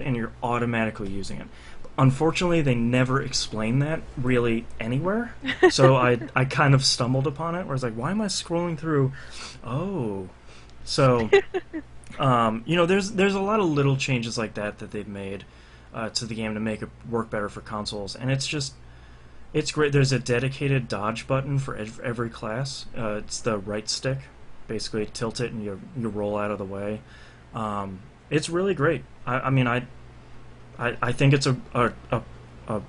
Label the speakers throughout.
Speaker 1: and you're automatically using it. Unfortunately, they never explain that really anywhere, so I kind of stumbled upon it, where I was like, why am I scrolling through? Oh. So, there's a lot of little changes like that they've made to the game to make it work better for consoles, and it's great. There's a dedicated dodge button for every class. It's the right stick. Basically, tilt it and you roll out of the way. It's really great. I think it's a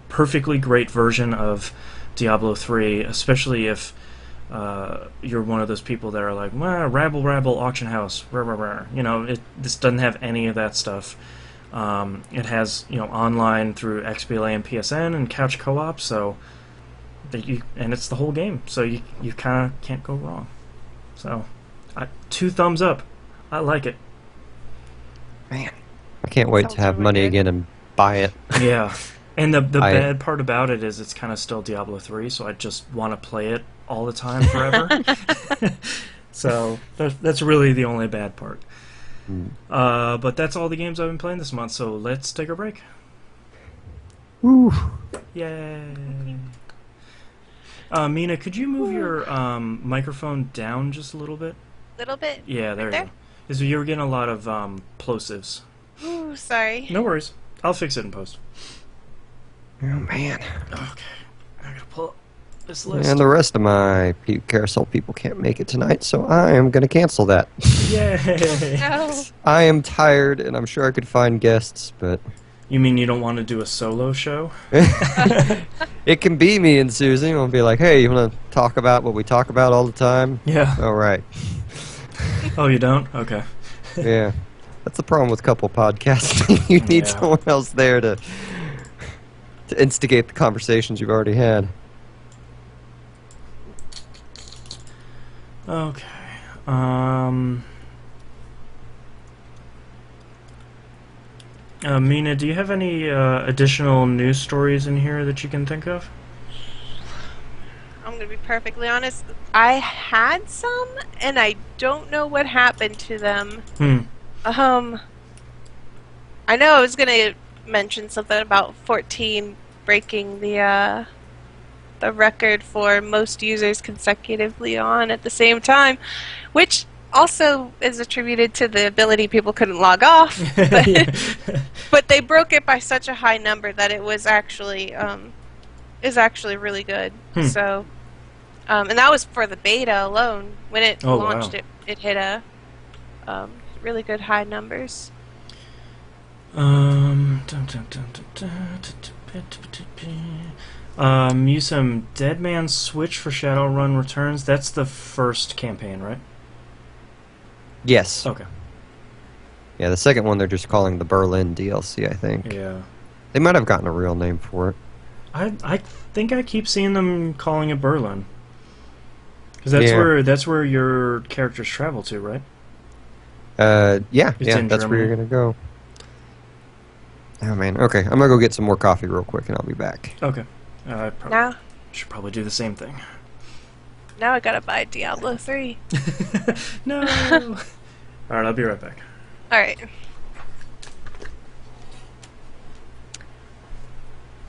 Speaker 1: perfectly great version of Diablo 3, especially if you're one of those people that are like, rabble, rabble, auction house, rah, rah, rah. This doesn't have any of that stuff. It has, online through XBLA and PSN and couch co-op, and it's the whole game, so you kind of can't go wrong. So, 2 thumbs up. I like it.
Speaker 2: Man, I can't wait to have
Speaker 3: really
Speaker 2: money
Speaker 3: good.
Speaker 2: again and buy it.
Speaker 1: Yeah, and the bad part about it is it's kind of still Diablo 3, so I just want to play it all the time forever. So that's really the only bad part. But that's all the games I've been playing this month, so let's take a break.
Speaker 2: Woo.
Speaker 1: Yay! Mina, could you move your microphone down just a little bit?
Speaker 3: Little bit.
Speaker 1: Yeah, there
Speaker 3: Right
Speaker 1: you go. Because you were getting a lot of plosives.
Speaker 3: Ooh, sorry.
Speaker 1: No worries. I'll fix it in post.
Speaker 2: Oh, man.
Speaker 1: Okay. I gotta pull up this list.
Speaker 2: And the rest of my carousel people can't make it tonight, so I am going to cancel that.
Speaker 1: Yay!
Speaker 3: No.
Speaker 2: I am tired, and I'm sure I could find guests, but...
Speaker 1: You mean you don't want to do a solo show?
Speaker 2: It can be me and Susie. We'll be like, hey, you want to talk about what we talk about all the time?
Speaker 1: Yeah.
Speaker 2: All right.
Speaker 1: Oh, you don't? Okay.
Speaker 2: Yeah. That's the problem with couple podcasts. You need
Speaker 1: Yeah.
Speaker 2: someone else there to instigate the conversations you've already had.
Speaker 1: Okay. Mina, do you have any additional news stories in here that you can think of?
Speaker 3: I'm gonna be perfectly honest. I had some, and I don't know what happened to them. I know I was gonna mention something about 14 breaking the record for most users consecutively on at the same time, which also is attributed to the ability people couldn't log off. But they broke it by such a high number that it was actually really good. So, and that was for the beta alone. When it launched,
Speaker 1: wow.
Speaker 3: it hit a really good high numbers.
Speaker 1: Use some Dead Man's Switch for Shadowrun Returns. That's the first campaign, right?
Speaker 2: Yes.
Speaker 1: Okay.
Speaker 2: Yeah, the second one they're just calling the Berlin DLC, I think.
Speaker 1: Yeah.
Speaker 2: They might have gotten a real name for it.
Speaker 1: I think I keep seeing them calling it Berlin. Because that's where your characters travel to, right?
Speaker 2: Yeah,
Speaker 1: It's in
Speaker 2: that's where you're
Speaker 1: Germany.
Speaker 2: gonna go. Oh man, okay, I'm gonna go get some more coffee real quick, and I'll be back.
Speaker 1: Okay. I
Speaker 3: Now
Speaker 1: should probably do the same thing.
Speaker 3: I gotta buy Diablo 3.
Speaker 1: No! Alright, I'll be right back.
Speaker 3: Alright.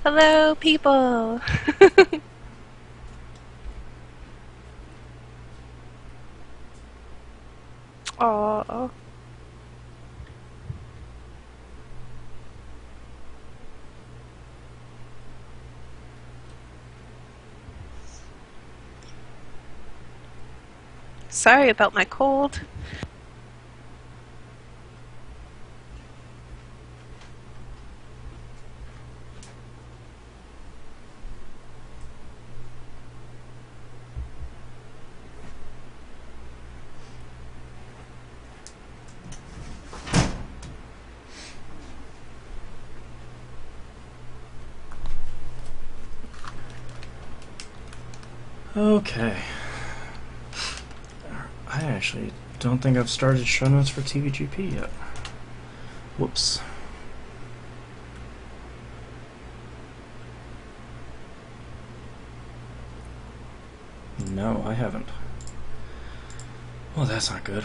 Speaker 3: Hello, people! Aww. Sorry about my cold.
Speaker 1: Okay. I actually don't think I've started show notes for TVGP yet. Whoops. No, I haven't. Well, that's not good.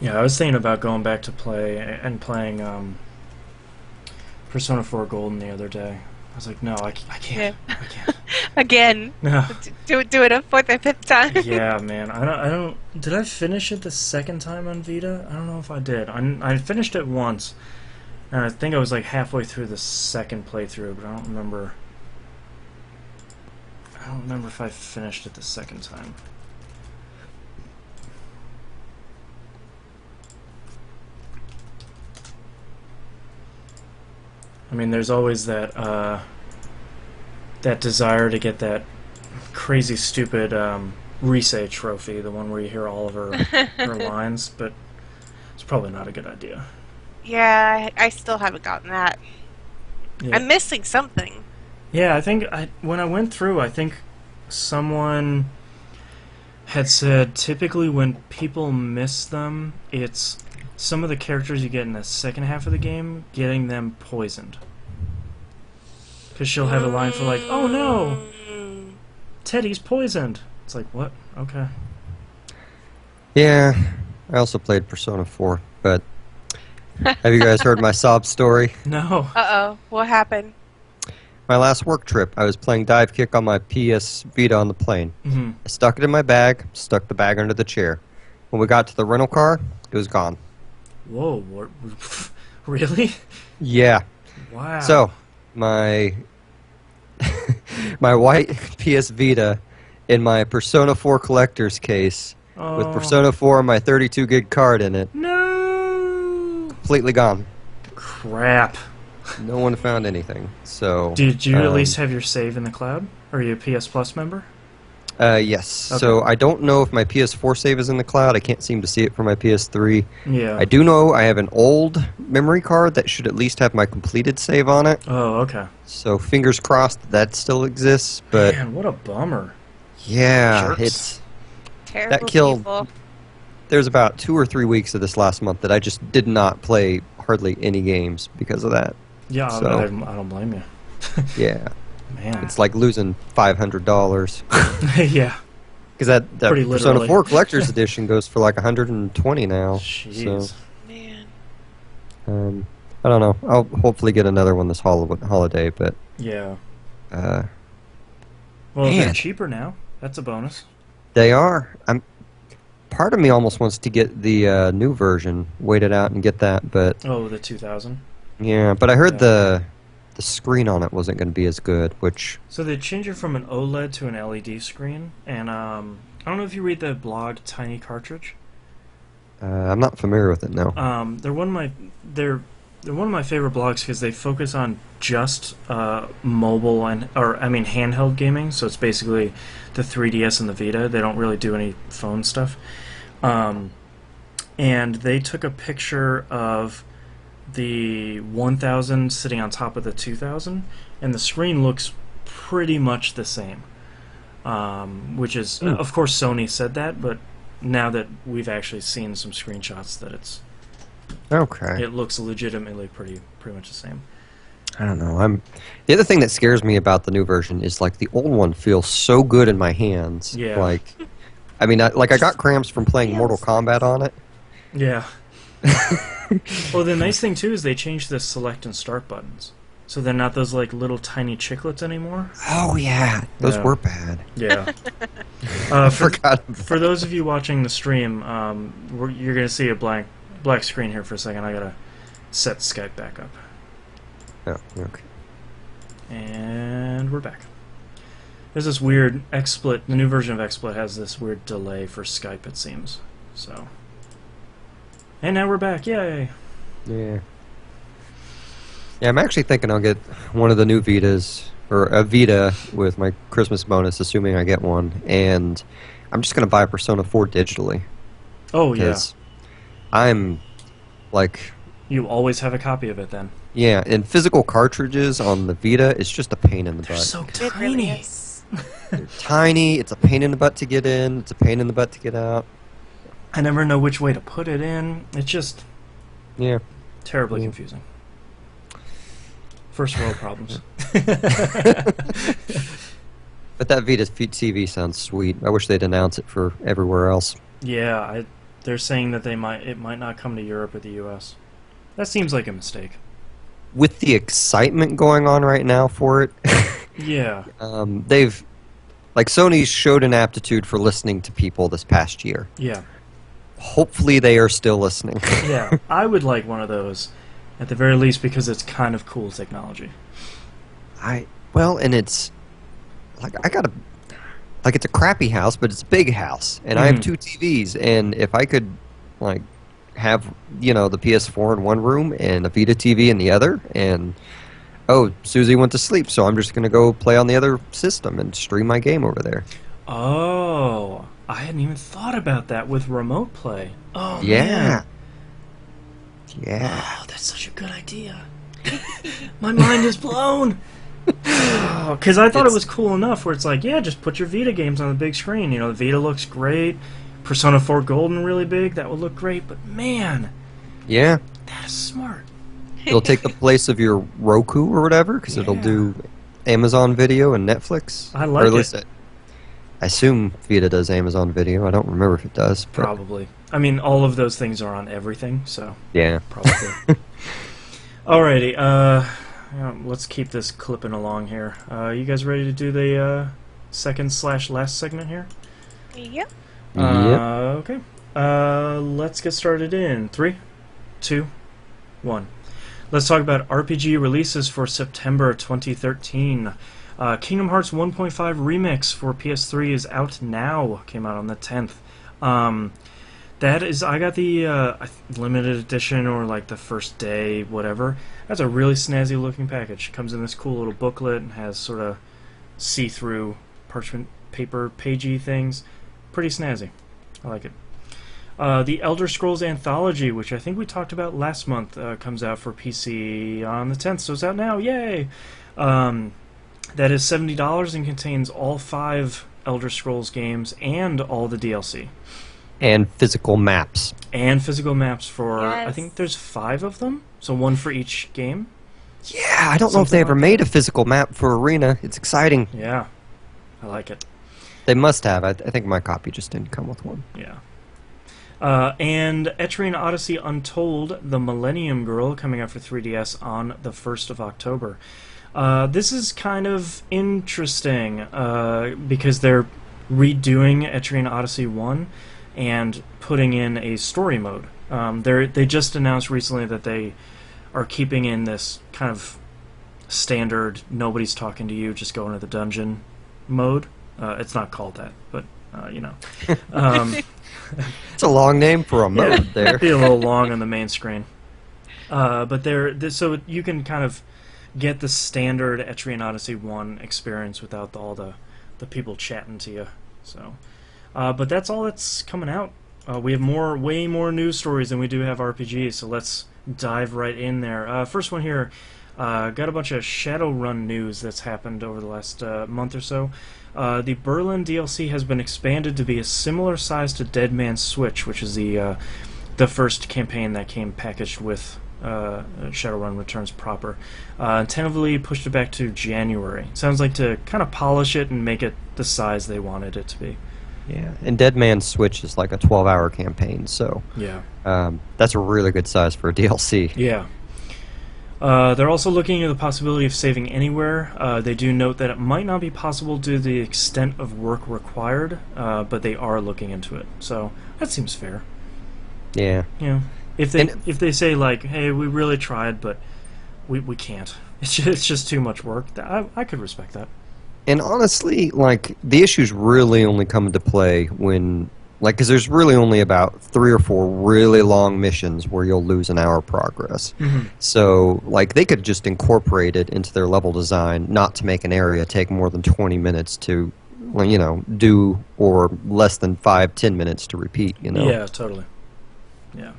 Speaker 1: Yeah, I was thinking about going back to playing Persona 4 Golden the other day. I was like, no, I can't.
Speaker 3: Yeah.
Speaker 1: I can't.
Speaker 3: Again.
Speaker 1: No.
Speaker 3: Do it a fourth or fifth time.
Speaker 1: Yeah, man. I don't. Did I finish it the second time on Vita? I don't know if I did. I finished it once, and I think I was like halfway through the second playthrough, but I don't remember. I don't remember if I finished it the second time. I mean, there's always that desire to get that crazy, stupid Risei trophy, the one where you hear all of her lines, but it's probably not a good idea.
Speaker 3: Yeah, I still haven't gotten that.
Speaker 1: Yeah,
Speaker 3: I'm missing something.
Speaker 1: yeah. I think when I went through, I think someone had said typically when people miss them, it's some of the characters you get in the second half of the game getting them poisoned. Because she'll have a line for like, "Oh no,
Speaker 3: Mm.
Speaker 1: Teddy's poisoned." It's like, what? Okay.
Speaker 2: Yeah, I also played Persona 4, but have you guys heard my sob story?
Speaker 1: No.
Speaker 3: Uh-oh. What happened?
Speaker 2: My last work trip, I was playing dive kick on my PS Vita on the plane.
Speaker 1: Mm-hmm.
Speaker 2: I stuck it in my bag, stuck the bag under the chair. When we got to the rental car, it was gone.
Speaker 1: Whoa. What? Really?
Speaker 2: Yeah.
Speaker 1: Wow.
Speaker 2: So, my my white PS Vita in my Persona 4 collector's case with
Speaker 1: Oh.
Speaker 2: Persona 4 and my 32 gig card in it,
Speaker 1: No.
Speaker 2: completely gone.
Speaker 1: Crap.
Speaker 2: No one found anything. So,
Speaker 1: Did you at least have your save in the cloud? Are you a PS Plus member?
Speaker 2: yes.
Speaker 1: Okay.
Speaker 2: So I don't know if my PS4 save is in the cloud. I can't seem to see it for my PS3.
Speaker 1: Yeah.
Speaker 2: I do know I have an old memory card that should at least have my completed save on it.
Speaker 1: Oh, okay.
Speaker 2: So fingers crossed that still exists. But
Speaker 1: Man, what a bummer.
Speaker 2: yeah,
Speaker 1: Jerks.
Speaker 2: it's
Speaker 3: Terrible
Speaker 2: killed-
Speaker 3: people.
Speaker 2: there's about 2 or 3 weeks of this last month that I just did not play hardly any games because of that.
Speaker 1: Yeah,
Speaker 2: So-
Speaker 1: I don't blame you.
Speaker 2: Yeah,
Speaker 1: Man.
Speaker 2: it's like losing $500
Speaker 1: Yeah.
Speaker 2: because that
Speaker 1: Pretty
Speaker 2: Persona
Speaker 1: literally.
Speaker 2: 4 collector's edition goes for like 120 now.
Speaker 1: Jeez.
Speaker 2: So.
Speaker 3: Man.
Speaker 2: I don't know. I'll hopefully get another one this holiday, but
Speaker 1: Yeah.
Speaker 2: uh,
Speaker 1: Well, they're
Speaker 2: Man.
Speaker 1: cheaper now. That's a bonus.
Speaker 2: they are. Part of me almost wants to get the new version, wait it out and get that, but
Speaker 1: Oh, the 2000.
Speaker 2: yeah. But I heard
Speaker 1: Yeah.
Speaker 2: the screen on it wasn't going to be as good, which
Speaker 1: So they changed it from an OLED to an LED screen, and I don't know if you read the blog Tiny Cartridge.
Speaker 2: I'm not familiar with it now.
Speaker 1: They're one of my they're one of my favorite blogs because they focus on just mobile handheld gaming. So it's basically the 3DS and the Vita. They don't really do any phone stuff. And they took a picture of the 1000 sitting on top of the 2000, and the screen looks pretty much the same. Which is, of course, Sony said that, but now that we've actually seen some screenshots, that
Speaker 2: Okay.
Speaker 1: it looks legitimately pretty much the same.
Speaker 2: I don't know. The other thing that scares me about the new version is like the old one feels so good in my hands.
Speaker 1: Yeah.
Speaker 2: Like, I mean, I got cramps from playing Mortal Kombat on it.
Speaker 1: Yeah. Well, the nice thing too is they changed the select and start buttons, so they're not those like little tiny chiclets anymore.
Speaker 2: Oh yeah, those
Speaker 1: Yeah.
Speaker 2: were bad.
Speaker 1: Yeah.
Speaker 2: I
Speaker 1: For,
Speaker 2: forgot.
Speaker 1: for those of you watching the stream, you're gonna see a black screen here for a second. I gotta set Skype back up,
Speaker 2: Oh, okay.
Speaker 1: and we're back. There's this weird XSplit. The new version of XSplit has this weird delay for Skype, it seems. So. And now we're back. Yay!
Speaker 2: Yeah. Yeah, I'm actually thinking I'll get one of the new Vitas, or a Vita with my Christmas bonus, assuming I get one, and I'm just going to buy Persona 4 digitally.
Speaker 1: Oh yeah.
Speaker 2: Because I'm, like,
Speaker 1: You always have a copy of it then.
Speaker 2: yeah, and physical cartridges on the Vita is just a pain in the
Speaker 1: They're
Speaker 2: butt.
Speaker 1: so
Speaker 3: It really
Speaker 1: tiny.
Speaker 3: is.
Speaker 2: They're tiny, it's a pain in the butt to get in, it's a pain in the butt to get out.
Speaker 1: I never know which way to put it in. It's just
Speaker 2: Yeah.
Speaker 1: terribly
Speaker 2: Yeah.
Speaker 1: confusing. First world problems.
Speaker 2: But that Vita TV sounds sweet. I wish they'd announce it for everywhere else.
Speaker 1: Yeah, They're saying that it might not come to Europe or the U.S. That seems like a mistake.
Speaker 2: With the excitement going on right now for it,
Speaker 1: Yeah.
Speaker 2: they've like Sony's showed an aptitude for listening to people this past year.
Speaker 1: Yeah.
Speaker 2: Hopefully, they are still listening.
Speaker 1: Yeah. I would like one of those, at the very least, because it's kind of cool technology.
Speaker 2: And it's like it's a crappy house, but it's a big house, and I have 2 TVs, and if I could like have the PS4 in one room and a Vita TV in the other, and Susie went to sleep, so I'm just gonna go play on the other system and stream my game over there.
Speaker 1: Oh, I hadn't even thought about that with remote play. Oh,
Speaker 2: Yeah.
Speaker 1: man.
Speaker 2: Yeah.
Speaker 1: Oh, that's such a good idea. My mind is blown. Because I thought it was cool enough where it's like, yeah, just put your Vita games on the big screen. The Vita looks great. Persona 4 Golden really big. That would look great. But man,
Speaker 2: Yeah.
Speaker 1: that is smart.
Speaker 2: It'll take the place of your Roku or whatever, because it'll do Amazon Video and Netflix.
Speaker 1: I like
Speaker 2: or at least
Speaker 1: it.
Speaker 2: I assume Vita does Amazon Video. I don't remember if it does. But
Speaker 1: Probably. I mean, all of those things are on everything, so
Speaker 2: yeah.
Speaker 1: probably. Alrighty, let's keep this clipping along here. You guys ready to do the second/last segment here?
Speaker 3: Yep.
Speaker 1: Okay. Let's get started in 3, 2, 1. Let's talk about RPG releases for September 2013. Kingdom Hearts 1.5 Remix for PS3 is out now. Came out on the 10th. I got the limited edition, or like the first day, whatever. That's a really snazzy looking package. Comes in this cool little booklet and has sort of see-through parchment paper pagey things. Pretty snazzy. I like it. The Elder Scrolls Anthology, which I think we talked about last month, comes out for PC on the 10th, so it's out now. Yay! That is $70 and contains all 5 Elder Scrolls games and all the DLC.
Speaker 2: And physical maps.
Speaker 1: And physical maps for,
Speaker 3: Yes.
Speaker 1: I think there's 5 of them, so one for each game.
Speaker 2: Yeah, I don't know if they
Speaker 1: Something
Speaker 2: ever
Speaker 1: like
Speaker 2: made a physical map for Arena. It's exciting.
Speaker 1: Yeah, I like it.
Speaker 2: They must have. I think my copy just didn't come with one.
Speaker 1: Yeah. And Etrian Odyssey Untold, The Millennium Girl, coming out for 3DS on the 1st of October. This is kind of interesting because they're redoing Etrian Odyssey 1 and putting in a story mode. They just announced recently that they are keeping in this kind of standard, nobody's talking to you, just go into the dungeon mode. It's not called that, but,
Speaker 2: It's a long name for a mode there.
Speaker 1: be a little long on the main screen. But so you can kind of get the standard Etrian Odyssey 1 experience without all the people chatting to you. So, but that's all that's coming out. We have way more news stories than we do have RPGs, so let's dive right in there. First one here, got a bunch of Shadowrun news that's happened over the last month or so. The Berlin DLC has been expanded to be a similar size to Dead Man's Switch, which is the first campaign that came packaged with Shadowrun Returns proper. Tentatively pushed it back to January. Sounds like to kind of polish it and make it the size they wanted it to be.
Speaker 2: Yeah, and Dead Man's Switch is like a 12-hour campaign, so
Speaker 1: Yeah.
Speaker 2: that's a really good size for a DLC.
Speaker 1: Yeah. They're also looking at the possibility of saving anywhere. They do note that it might not be possible due to the extent of work required, but they are looking into it. So that seems fair.
Speaker 2: Yeah.
Speaker 1: Yeah. If they say like, hey, we really tried, but we can't. It's just too much work. I could respect that.
Speaker 2: And honestly, like, the issues really only come into play when, like, because there's really only about 3 or 4 really long missions where you'll lose an hour progress.
Speaker 1: Mhm.
Speaker 2: So, like, they could just incorporate it into their level design, not to make an area take more than 20 minutes to, do, or less than 5-10 minutes to repeat,
Speaker 1: Yeah, totally. Yeah.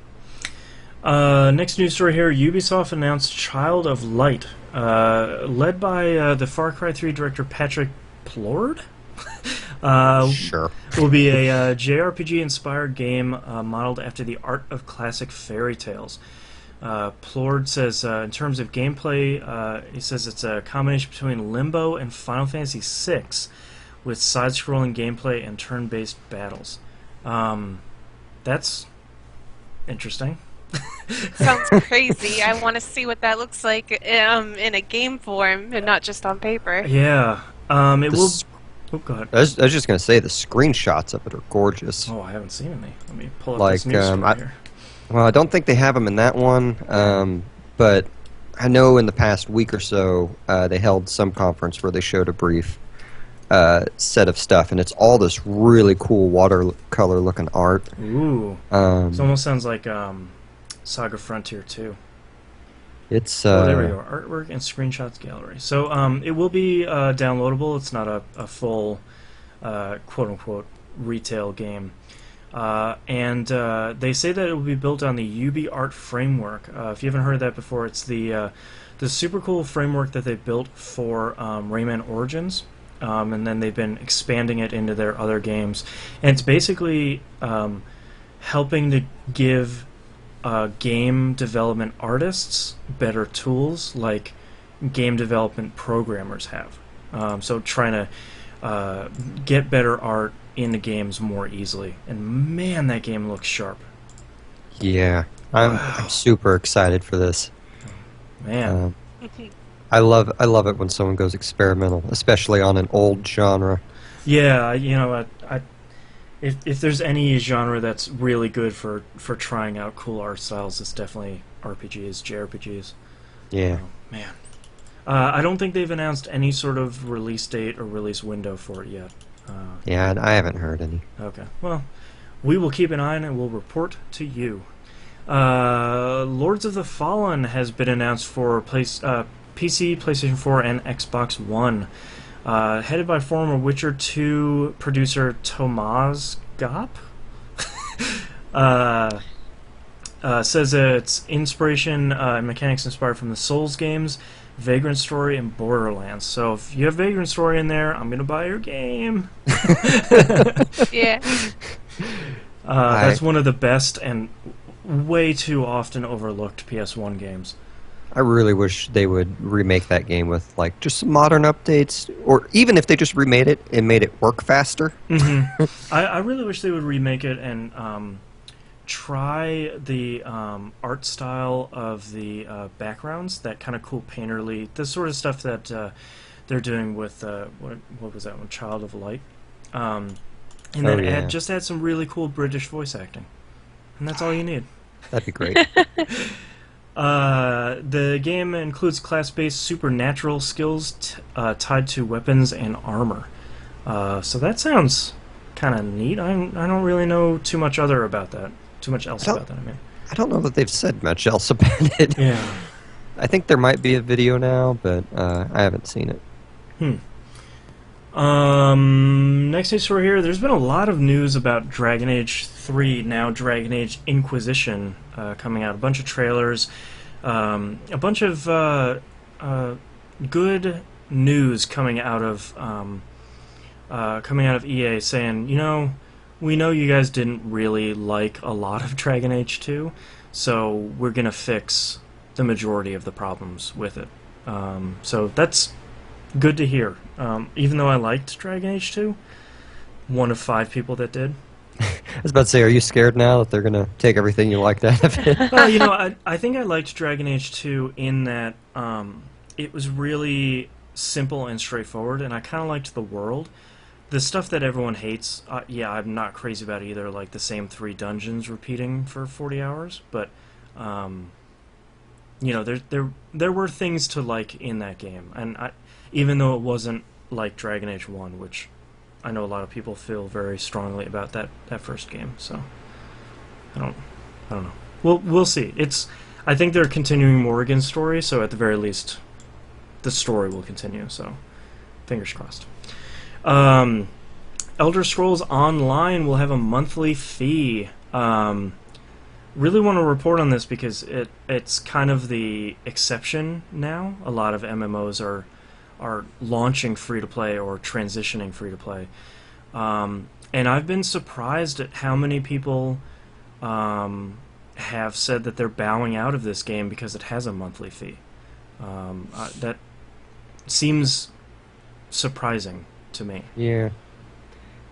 Speaker 1: Next news story here, Ubisoft announced Child of Light, led by the Far Cry 3 director Patrick Plord.
Speaker 2: Sure.
Speaker 1: Will be a JRPG-inspired game modeled after the art of classic fairy tales. Plord says, in terms of gameplay, he says it's a combination between Limbo and Final Fantasy VI, with side-scrolling gameplay and turn-based battles. That's Interesting.
Speaker 3: Sounds crazy. I want to see what that looks like in a game form and not just on paper.
Speaker 1: Yeah. It
Speaker 2: The
Speaker 1: will.
Speaker 2: s-
Speaker 1: Oh, go ahead.
Speaker 2: I was just gonna say the screenshots of it are gorgeous.
Speaker 1: Oh, I haven't seen any. Let me pull up this
Speaker 2: Like,
Speaker 1: news story here.
Speaker 2: well, I don't think they have them in that one, but I know in the past week or so they held some conference where they showed a brief set of stuff, and it's all this really cool watercolor looking art.
Speaker 1: Ooh. It
Speaker 2: Um,
Speaker 1: almost sounds like Saga Frontier 2.
Speaker 2: it's
Speaker 1: Oh, there we go. Artwork and screenshots gallery. So it will be downloadable. It's not a full quote unquote retail game. And they say that it will be built on the UbiArt framework. If you haven't heard of that before, it's the super cool framework that they built for Rayman Origins. And then they've been expanding it into their other games. And it's basically helping to give game development artists better tools like game development programmers have. So trying to get better art into games more easily. And man, that game looks sharp.
Speaker 2: yeah, I'm super excited for this.
Speaker 1: Man.
Speaker 2: I love it when someone goes experimental, especially on an old genre.
Speaker 1: Yeah, you know, if there's any genre that's really good for trying out cool art styles, it's definitely RPGs, JRPGs.
Speaker 2: Yeah.
Speaker 1: Oh, man. I don't think they've announced any sort of release date or release window for it yet.
Speaker 2: Yeah, I haven't heard any.
Speaker 1: Okay. Well, we will keep an eye on it and we'll report to you. Lords of the Fallen has been announced for PC, PlayStation 4, and Xbox One. Headed by former Witcher 2 producer Tomas Gop. Says it's inspiration mechanics inspired from the Souls games, Vagrant Story, and Borderlands. So if you have Vagrant Story in there, I'm gonna buy your game.
Speaker 3: Yeah.
Speaker 1: That's one of the best and way too often overlooked PS1 games.
Speaker 2: I really wish they would remake that game with like just some modern updates, or even if they just remade it and made it work faster.
Speaker 1: I really wish they would remake it and try the art style of the backgrounds, that kind of cool painterly, the sort of stuff that they're doing with what was that one, Child of Light, and then
Speaker 2: yeah.
Speaker 1: just add some really cool British voice acting, and that's all you need.
Speaker 2: That'd be great.
Speaker 1: The game includes class-based supernatural skills tied to weapons and armor. So that sounds kind of neat. I don't really know too much about that. Too much else about that, I mean.
Speaker 2: I don't know that they've said much else about it.
Speaker 1: Yeah.
Speaker 2: I think there might be a video now, but I haven't seen it.
Speaker 1: Next news story here. There's been a lot of news about Dragon Age 3, now Dragon Age Inquisition, coming out. A bunch of trailers, a bunch of good news coming out of EA, saying, you know, we know you guys didn't really like a lot of Dragon Age 2, so we're gonna fix the majority of the problems with it. So that's good to hear. Even though I liked Dragon Age 2, one of 5 people that did.
Speaker 2: I was about to say, are you scared now that they're going to take everything you liked out of it?
Speaker 1: Well, you know, I think I liked Dragon Age 2 in that it was really simple and straightforward, and I kind of liked the world. The stuff that everyone hates, yeah, I'm not crazy about either, like the same 3 dungeons repeating for 40 hours, but, you know, there were things to like in that game, and even though it wasn't like Dragon Age 1, which I know a lot of people feel very strongly about that first game, so I don't know. We'll see. I think they're continuing Morrigan's story, so at the very least the story will continue, so fingers crossed. Elder Scrolls Online will have a monthly fee. Really want to report on this because it's kind of the exception now. A lot of MMOs are launching free-to-play or transitioning free-to-play. And I've been surprised at how many people have said that they're bowing out of this game because it has a monthly fee. That seems surprising to me.
Speaker 2: Yeah.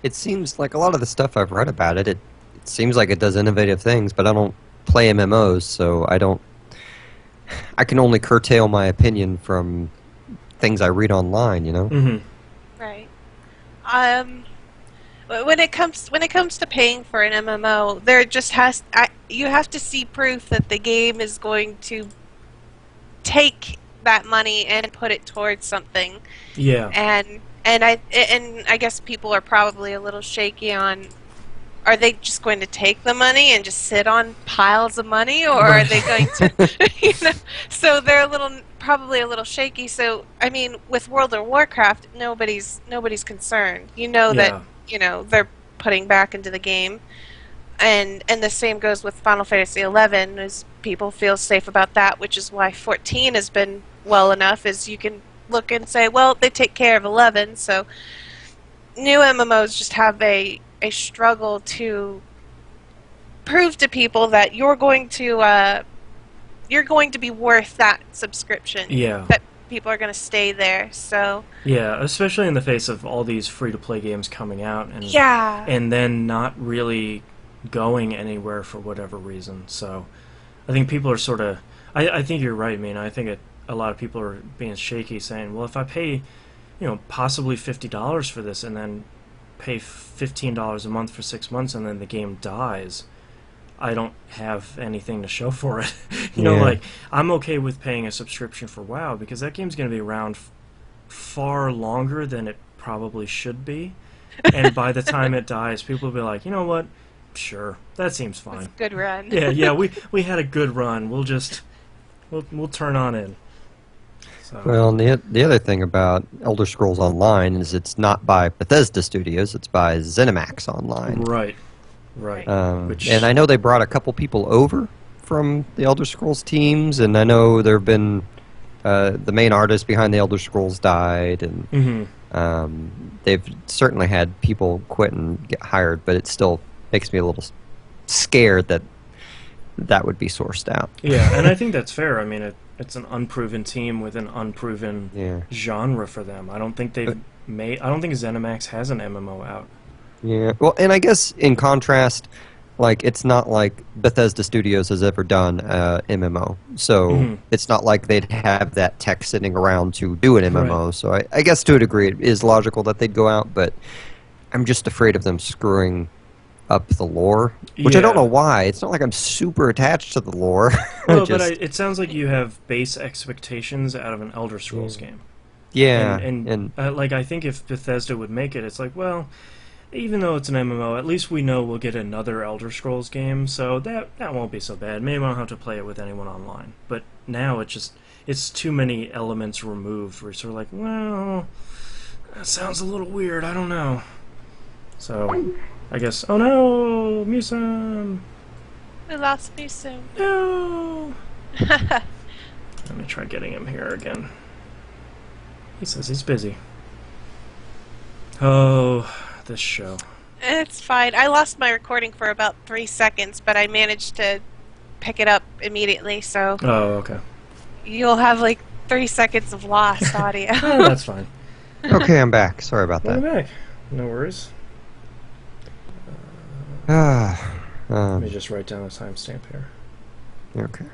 Speaker 2: It seems like a lot of the stuff I've read about it seems like it does innovative things, but I don't play MMOs, so I can only curtail my opinion from things I read online, you know?
Speaker 1: Mm-hmm.
Speaker 3: Right. When it comes to paying for an MMO, there just you have to see proof that the game is going to take that money and put it towards something.
Speaker 1: Yeah.
Speaker 3: And I guess people are probably a little shaky on, are they just going to take the money and just sit on piles of money, or are they going to so they're probably a little shaky. So I mean, with World of Warcraft, nobody's concerned. That they're putting back into the game. And the same goes with Final Fantasy 11, as people feel safe about that, which is why 14 has been well enough, is you can look and say, well, they take care of 11. So new MMOs just have a struggle to prove to people that you're going to be worth that subscription.
Speaker 1: Yeah.
Speaker 3: That people are going to stay there. So
Speaker 1: yeah, especially in the face of all these free-to-play games coming out, and then not really going anywhere for whatever reason. So I think people are sort of... I think you're right, Mina. I think a lot of people are being shaky, saying, well, if I pay, possibly $50 for this and then pay $15 a month for 6 months and then the game dies, I don't have anything to show for it. Like, I'm okay with paying a subscription for WoW because that game's going to be around far longer than it probably should be. And by the time it dies, people will be like, you know what? Sure, that seems fine.
Speaker 3: It's a good run.
Speaker 1: Yeah, we had a good run. We'll turn on in. So.
Speaker 2: Well, the other thing about Elder Scrolls Online is it's not by Bethesda Studios; it's by ZeniMax Online.
Speaker 1: Right.
Speaker 2: And I know they brought a couple people over from the Elder Scrolls teams, and I know there have been the main artist behind the Elder Scrolls died, and they've certainly had people quit and get hired, but it still makes me a little scared that would be sourced out.
Speaker 1: Yeah, and I think that's fair. I mean, it's an unproven team with an unproven genre for them. I don't think I don't think ZeniMax has an MMO out.
Speaker 2: Yeah, well, and I guess in contrast, like, it's not like Bethesda Studios has ever done MMO, so it's not like they'd have that tech sitting around to do an MMO. Right. So I guess to a degree it is logical that they'd go out, but I'm just afraid of them screwing up the lore, which I don't know why. It's not like I'm super attached to the lore.
Speaker 1: Well, but it sounds like you have base expectations out of an Elder Scrolls game.
Speaker 2: Yeah,
Speaker 1: and like, I think if Bethesda would make it, it's like, well, even though it's an MMO, at least we know we'll get another Elder Scrolls game, so that won't be so bad. Maybe I don't have to play it with anyone online. But now it's too many elements removed where you're sort of like, well, that sounds a little weird, I don't know. So, I guess... Oh no! Musum!
Speaker 3: We lost Musum.
Speaker 1: No! Let me try getting him here again. He says he's busy. Oh, this show.
Speaker 3: It's fine. I lost my recording for about 3 seconds, but I managed to pick it up immediately, so...
Speaker 1: Oh, okay.
Speaker 3: You'll have like 3 seconds of lost audio.
Speaker 1: Oh, that's fine.
Speaker 2: Okay, I'm back. Sorry about that.
Speaker 1: Welcome back. No worries. Let me just write down a timestamp here.
Speaker 2: Okay.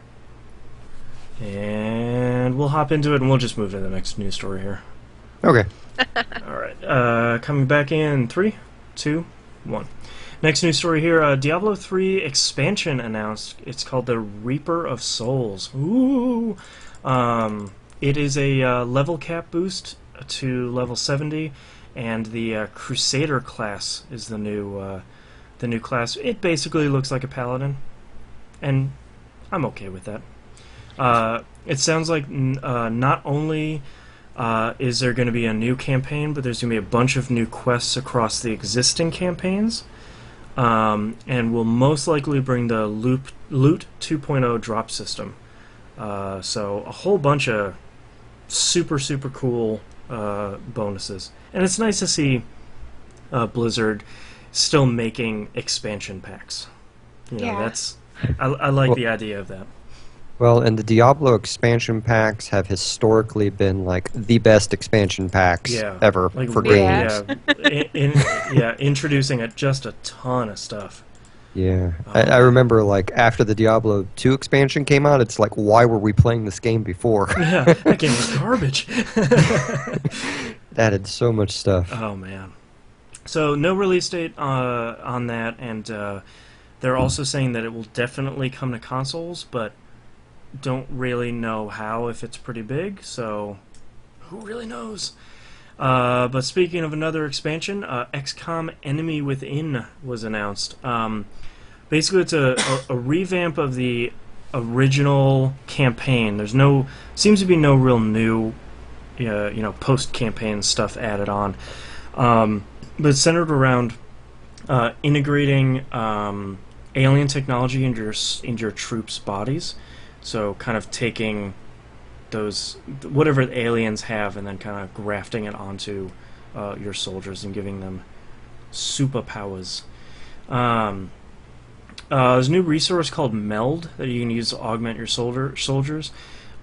Speaker 1: And we'll hop into it, and we'll just move to the next news story here.
Speaker 2: Okay.
Speaker 1: All right. Coming back in 3, 2, 1. Next news story here. Diablo 3 expansion announced. It's called the Reaper of Souls. Ooh. It is a level cap boost to level 70, and the Crusader class is the new class. It basically looks like a paladin, and I'm okay with that. It sounds like not only is there going to be a new campaign, but there's going to be a bunch of new quests across the existing campaigns, and will most likely bring the Loot 2.0 drop system. So a whole bunch of super cool bonuses, and it's nice to see Blizzard still making expansion packs. I like the idea of that.
Speaker 2: Well, and the Diablo expansion packs have historically been like the best expansion packs ever for games.
Speaker 1: Introducing just a ton of stuff.
Speaker 2: Yeah,
Speaker 1: Oh,
Speaker 2: I remember like after the Diablo 2 expansion came out, it's like, why were we playing this game before?
Speaker 1: yeah, that game was garbage.
Speaker 2: It added so much stuff.
Speaker 1: Oh man. So no release date on that, and they're also saying that it will definitely come to consoles, but don't really know how if it's pretty big. So who really knows? But speaking of another expansion, XCOM Enemy Within was announced. Basically, it's a revamp of the original campaign. Seems to be no real new, post-campaign stuff added on. But it's centered around integrating alien technology into your troops' bodies. So, kind of taking those whatever the aliens have, and then kind of grafting it onto your soldiers and giving them superpowers. There's a new resource called Meld that you can use to augment your soldiers.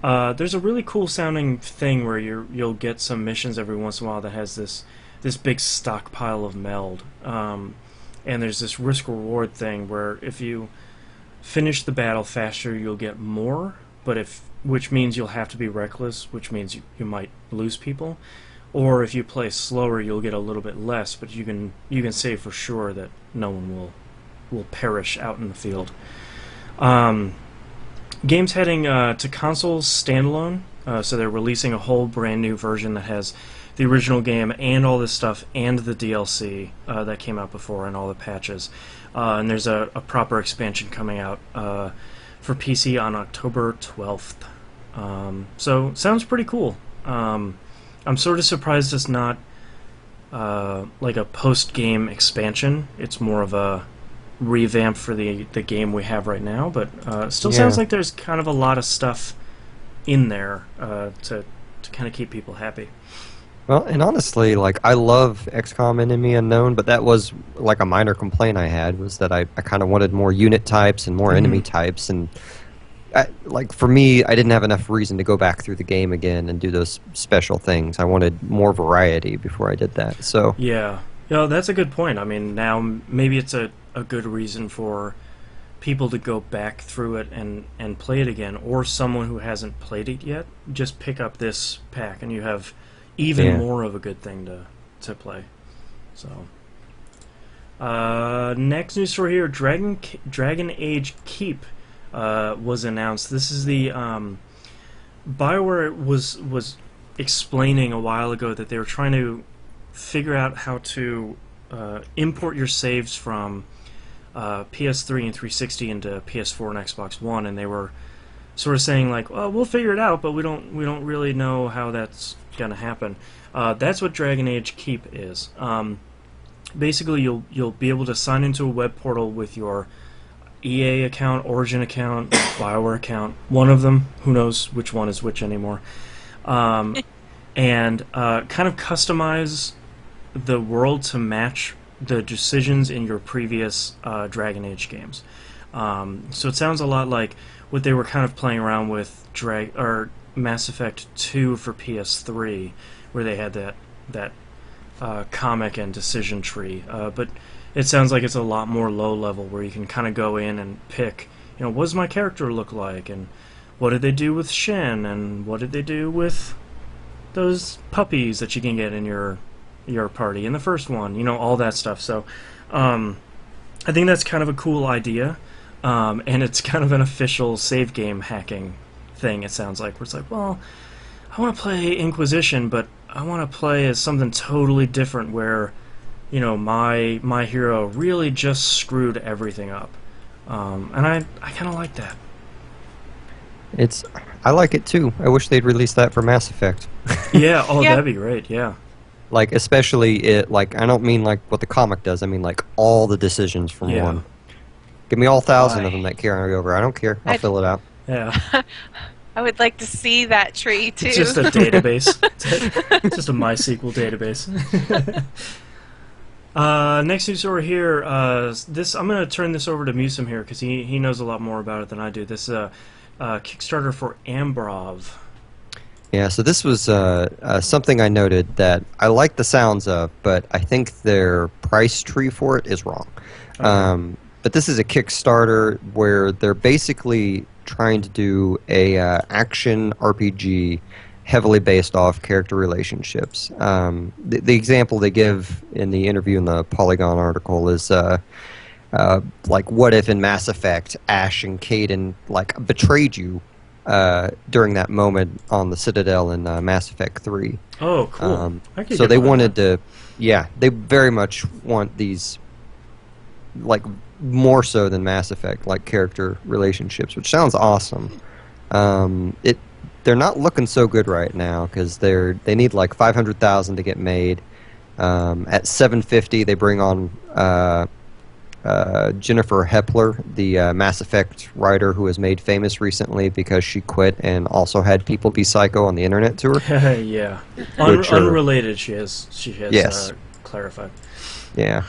Speaker 1: There's a really cool sounding thing where you'll get some missions every once in a while that has this big stockpile of Meld. And there's this risk reward thing where if you finish the battle faster, you'll get more, which means you'll have to be reckless, which means you might lose people. Or if you play slower, you'll get a little bit less, but you can say for sure that no one will perish out in the field. Game's heading to consoles standalone, so they're releasing a whole brand new version that has the original game and all this stuff and the DLC that came out before and all the patches. And there's a proper expansion coming out for PC on October 12th. So sounds pretty cool. I'm sort of surprised it's not like a post-game expansion. It's more of a revamp for the game we have right now, but still sounds like there's kind of a lot of stuff in there to kind of keep people happy.
Speaker 2: Well, and honestly, like, I love XCOM Enemy Unknown, but that was like a minor complaint I had, was that I kind of wanted more unit types and more enemy types, and like, for me, I didn't have enough reason to go back through the game again and do those special things. I wanted more variety before I did that. So
Speaker 1: Yeah, that's a good point. I mean, now maybe it's a good reason for people to go back through it and play it again, or someone who hasn't played it yet, just pick up this pack and you have even more of a good thing to play. So next news story here, Dragon Age Keep was announced. This is the BioWare was explaining a while ago that they were trying to figure out how to import your saves from PS3 and 360 into PS4 and Xbox One, and they were sort of saying like, well, we'll figure it out, but we don't really know how that's gonna happen. That's what Dragon Age Keep is. Basically, you'll be able to sign into a web portal with your EA account, Origin account, BioWare account, one of them. Who knows which one is which anymore? And kind of customize the world to match the decisions in your previous Dragon Age games. So it sounds a lot like what they were kind of playing around with Mass Effect 2 for PS3, where they had that comic and decision tree. But it sounds like it's a lot more low level, where you can kind of go in and pick, what does my character look like, and what did they do with Shen, and what did they do with those puppies that you can get in your party in the first one, all that stuff. So I think that's kind of a cool idea, and it's kind of an official save game hacking thing, it sounds like, where it's like, well, I want to play Inquisition, but I want to play as something totally different where my hero really just screwed everything up, and I kind of like that.
Speaker 2: I like it too. I wish they'd release that for Mass Effect.
Speaker 1: Yeah,
Speaker 3: Yeah.
Speaker 1: That'd be great. Yeah.
Speaker 2: Like, especially I don't mean like what the comic does. I mean like all the decisions from one. Give me all 1,000 of them that carry over. I don't care. I'll fill it out.
Speaker 1: Yeah.
Speaker 3: I would like to see that tree too.
Speaker 1: It's just a database. It's just a MySQL database. Next news over here. I'm going to turn this over to Musim here because he knows a lot more about it than I do. This is a Kickstarter for Ambrov.
Speaker 2: Yeah, so this was something I noted that I like the sounds of, but I think their price tree for it is wrong.
Speaker 1: Okay.
Speaker 2: but this is a Kickstarter where they're basically trying to do a action RPG heavily based off character relationships. The example they give in the interview in the Polygon article is like, what if in Mass Effect Ash and Kaidan like betrayed you during that moment on the Citadel in Mass Effect 3.
Speaker 1: Oh, cool. I could
Speaker 2: So
Speaker 1: get
Speaker 2: they
Speaker 1: behind
Speaker 2: wanted
Speaker 1: that.
Speaker 2: to, yeah, they very much want these, like, more so than Mass Effect, like character relationships, which sounds awesome. They're not looking so good right now because they need like 500,000 to get made. At 750, they bring on Jennifer Hepler, the Mass Effect writer who was made famous recently because she quit and also had people be psycho on the internet to her.
Speaker 1: Yeah.
Speaker 2: Which are-
Speaker 1: Unrelated, she has
Speaker 2: Yes.
Speaker 1: clarified.
Speaker 2: Yeah,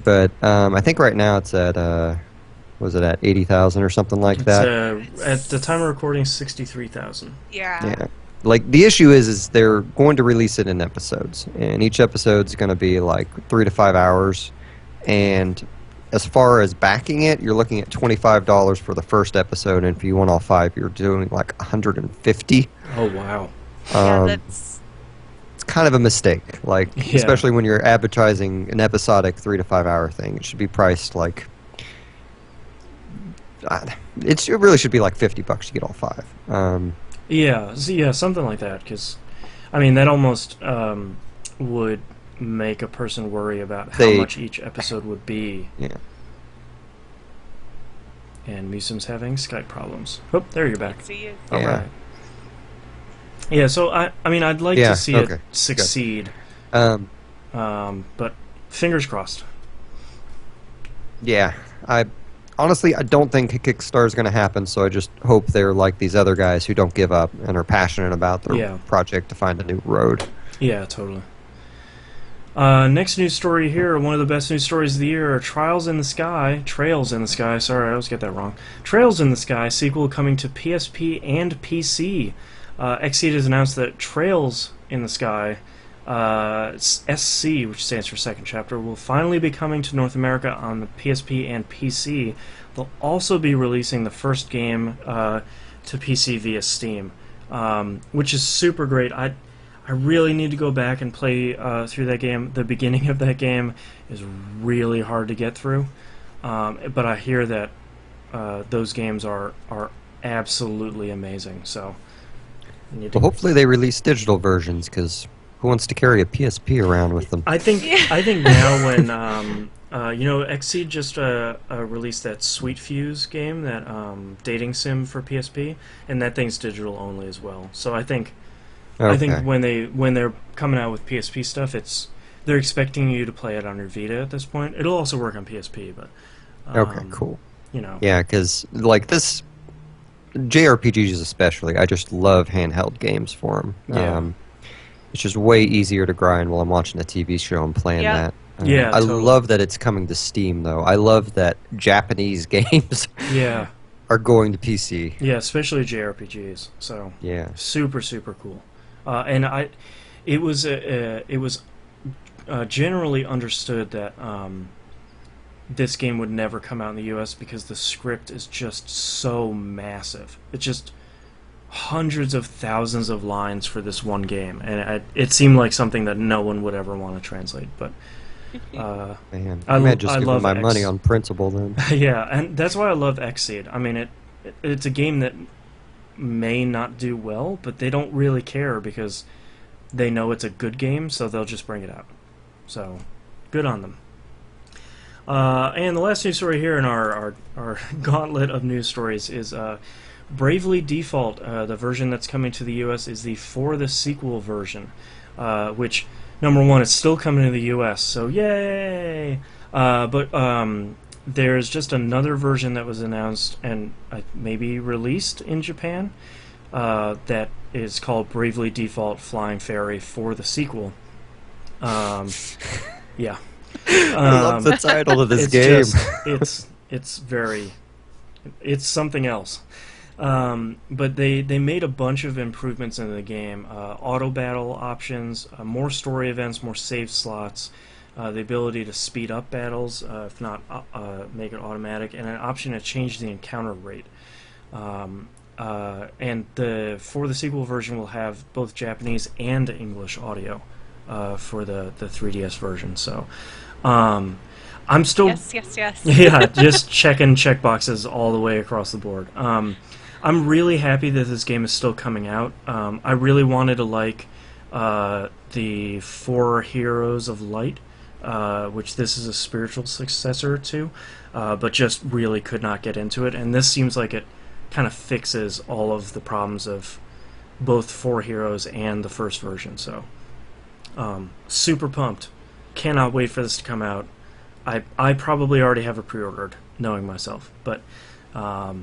Speaker 2: but I think right now it's at was it at 80,000 or something like
Speaker 1: It's,
Speaker 2: that?
Speaker 1: at the time of recording, 63,000.
Speaker 3: Yeah.
Speaker 2: Yeah. Like the issue is they're going to release it in episodes, and each episode's going to be like 3 to 5 hours. And as far as backing it, you're looking at $25 for the first episode, and if you want all 5, you're doing like 150.
Speaker 1: Oh, wow.
Speaker 3: Yeah,
Speaker 2: Um,
Speaker 3: that's
Speaker 2: it's kind of a mistake, like
Speaker 1: Yeah.
Speaker 2: especially when you're advertising an episodic 3 to 5 hour thing. It should be priced like it really should be like $50 to get all 5.
Speaker 1: Yeah, something like that. Because, I mean, that almost would make a person worry about how much each episode would be.
Speaker 2: Yeah.
Speaker 1: And Musum's having Skype problems. Oh, there you're back.
Speaker 3: see you.
Speaker 1: All
Speaker 2: Yeah.
Speaker 1: right. Yeah, so I mean, I'd like
Speaker 2: Yeah,
Speaker 1: to see
Speaker 2: okay.
Speaker 1: it succeed,
Speaker 2: Um,
Speaker 1: but fingers crossed.
Speaker 2: yeah. Honestly, I don't think a Kickstarter is going to happen, so I just hope they're like these other guys who don't give up and are passionate about their
Speaker 1: Yeah.
Speaker 2: project to find a new road.
Speaker 1: Yeah, totally. Next news story here, one of the best news stories of the year, Trails in the Sky, sorry, I always get that wrong. Trails in the Sky, sequel coming to PSP and PC. Xseed has announced that Trails in the Sky, SC, which stands for Second Chapter, will finally be coming to North America on the PSP and PC. They'll also be releasing the first game to PC via Steam, which is super great. I really need to go back and play through that game. The beginning of that game is really hard to get through, but I hear that those games are absolutely amazing. So, I need to
Speaker 2: Well, hopefully they release digital versions, because who wants to carry a PSP around with them?
Speaker 1: I think now when Xseed just released that Sweet Fuse game, that dating sim for PSP, and that thing's digital only as well. So I think
Speaker 2: Okay.
Speaker 1: when they're coming out with PSP stuff, they're expecting you to play it on your Vita at this point. It'll also work on PSP, but
Speaker 2: Okay, cool.
Speaker 1: You know,
Speaker 2: Yeah, because like this, JRPGs especially, I just love handheld games for them.
Speaker 1: Yeah.
Speaker 2: It's just way easier to grind while I'm watching a TV show and playing
Speaker 3: Yeah.
Speaker 2: that.
Speaker 1: Yeah,
Speaker 2: I
Speaker 1: totally.
Speaker 2: love that it's coming to Steam, though. I love that Japanese games
Speaker 1: yeah,
Speaker 2: are going to PC.
Speaker 1: yeah, especially JRPGs. So
Speaker 2: Yeah.
Speaker 1: super cool. And it was generally understood that this game would never come out in the U.S. because the script is just so massive. It's just hundreds of thousands of lines for this one game, and it seemed like something that no one would ever want to translate. But
Speaker 2: Man,
Speaker 1: I
Speaker 2: I might just
Speaker 1: I
Speaker 2: give
Speaker 1: love
Speaker 2: them my
Speaker 1: X.
Speaker 2: money on principle then.
Speaker 1: yeah, and that's why I love Xseed. I mean, it's a game that may not do well, but they don't really care because they know it's a good game, so they'll just bring it out. So, good on them. And the last news story here in our gauntlet of news stories is Bravely Default. The version that's coming to the U.S. is the For the Sequel version, which, number one, it's still coming to the U.S., so yay! But there's just another version that was announced and maybe released in Japan that is called Bravely Default Flying Fairy For the Sequel. Yeah.
Speaker 2: I love the title of this
Speaker 1: it's
Speaker 2: game.
Speaker 1: just it's something else. But they made a bunch of improvements in the game. Auto battle options, more story events, more save slots, the ability to speed up battles, if not make it automatic, and an option to change the encounter rate. And for the sequel version, we'll have both Japanese and English audio for the 3DS version. So I'm still
Speaker 3: Yes.
Speaker 1: yeah, just checking checkboxes all the way across the board. I'm really happy that this game is still coming out. I really wanted to like the Four Heroes of Light, which this is a spiritual successor to, but just really could not get into it. And this seems like it kind of fixes all of the problems of both Four Heroes and the first version. So super pumped. Cannot wait for this to come out. I probably already have it pre-ordered, knowing myself, but I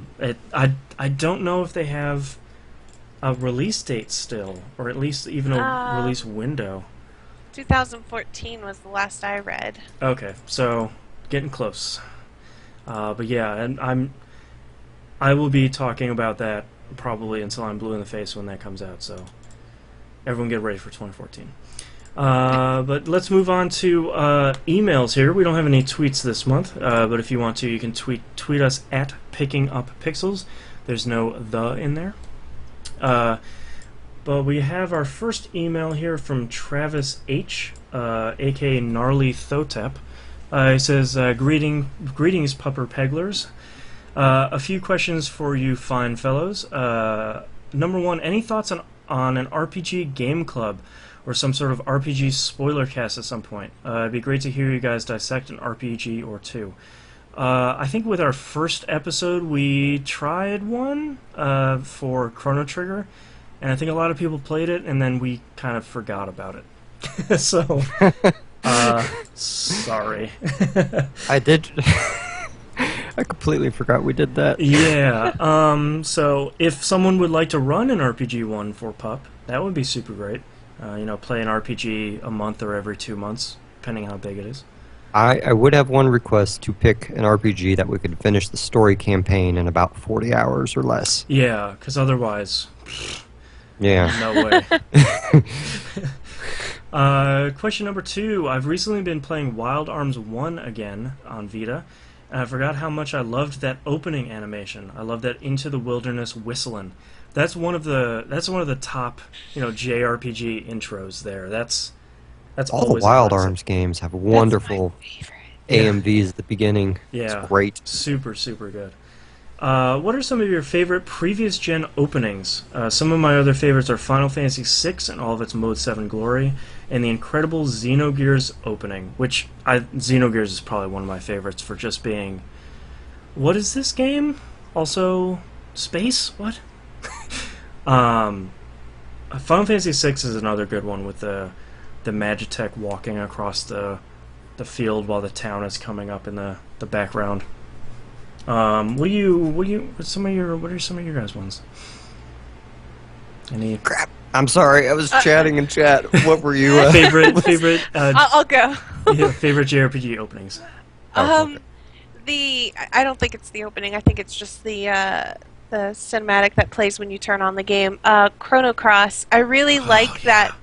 Speaker 1: don't know if they have a release date still, or at least even a release window.
Speaker 3: 2014 was the last I read.
Speaker 1: Okay, so getting close. But yeah, and I will be talking about that probably until I'm blue in the face when that comes out. So everyone get ready for 2014. But let's move on to emails here. We don't have any tweets this month, but if you want to, you can tweet us at PickingUpPixels. There's no "the" in there. But we have our first email here from Travis H, aka Gnarly Thotep. He says, "Greetings, Pupper Peglers. A few questions for you fine fellows. Number one, any thoughts on an RPG game club or some sort of RPG spoiler cast at some point? It'd be great to hear you guys dissect an RPG or two. I think with our first episode, we tried one for Chrono Trigger, and I think a lot of people played it, and then we kind of forgot about it. So, sorry.
Speaker 2: I did. I completely forgot we did that.
Speaker 1: Yeah. So if someone would like to run an RPG one for PUP, that would be super great. Play an RPG a month or every 2 months, depending on how big it is.
Speaker 2: I would have one request to pick an RPG that we could finish the story campaign in about 40 hours or less.
Speaker 1: Yeah, because otherwise,
Speaker 2: yeah,
Speaker 1: no way. Question number 2. I've recently been playing Wild Arms 1 again on Vita, and I forgot how much I loved that opening animation. I love that Into the Wilderness whistling. That's one of the top, JRPG intros there. That's
Speaker 2: all the Wild Arms games have wonderful AMVs at the beginning.
Speaker 1: Yeah,
Speaker 2: it's great.
Speaker 1: Super, super good. What are some of your favorite previous gen openings? Some of my other favorites are Final Fantasy VI and all of its Mode 7 glory, and the incredible Xenogears opening, which Xenogears is probably one of my favorites for just being, what is this game? Also, space? What? Final Fantasy VI is another good one with the Magitech walking across the field while the town is coming up in the background. What are some of your guys' ones? Any
Speaker 2: crap? I'm sorry, I was chatting in chat. What were you
Speaker 1: favorite?
Speaker 3: I'll go.
Speaker 1: Yeah, favorite JRPG openings.
Speaker 3: Okay. I don't think it's the opening. I think it's just the cinematic that plays when you turn on the game. Chrono Cross. I really like that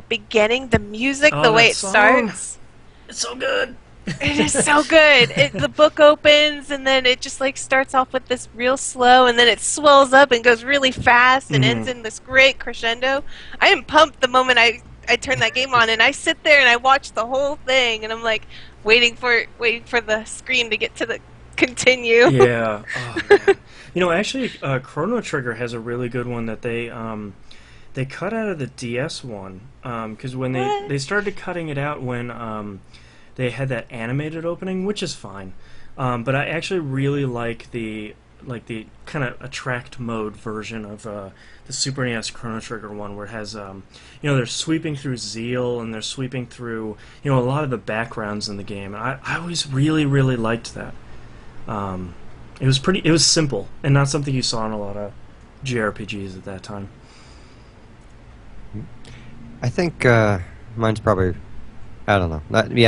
Speaker 3: beginning, the music, the way it starts.
Speaker 1: It's so good.
Speaker 3: It is so good. The book opens and then it just starts off with this real slow and then it swells up and goes really fast and ends in this great crescendo. I am pumped the moment I turn that game on, and I sit there and I watch the whole thing and I'm waiting for the screen to get to the continue.
Speaker 1: Yeah. Oh, man. Actually, Chrono Trigger has a really good one that they cut out of the DS one, because when they started cutting it out when they had that animated opening, which is fine, but I actually really like the kind of attract mode version of the Super NES Chrono Trigger one, where it has they're sweeping through Zeal and they're sweeping through a lot of the backgrounds in the game, and I always really, really liked that. It was simple and not something you saw in a lot of JRPGs at that time.
Speaker 2: I think mine's probably, I don't know.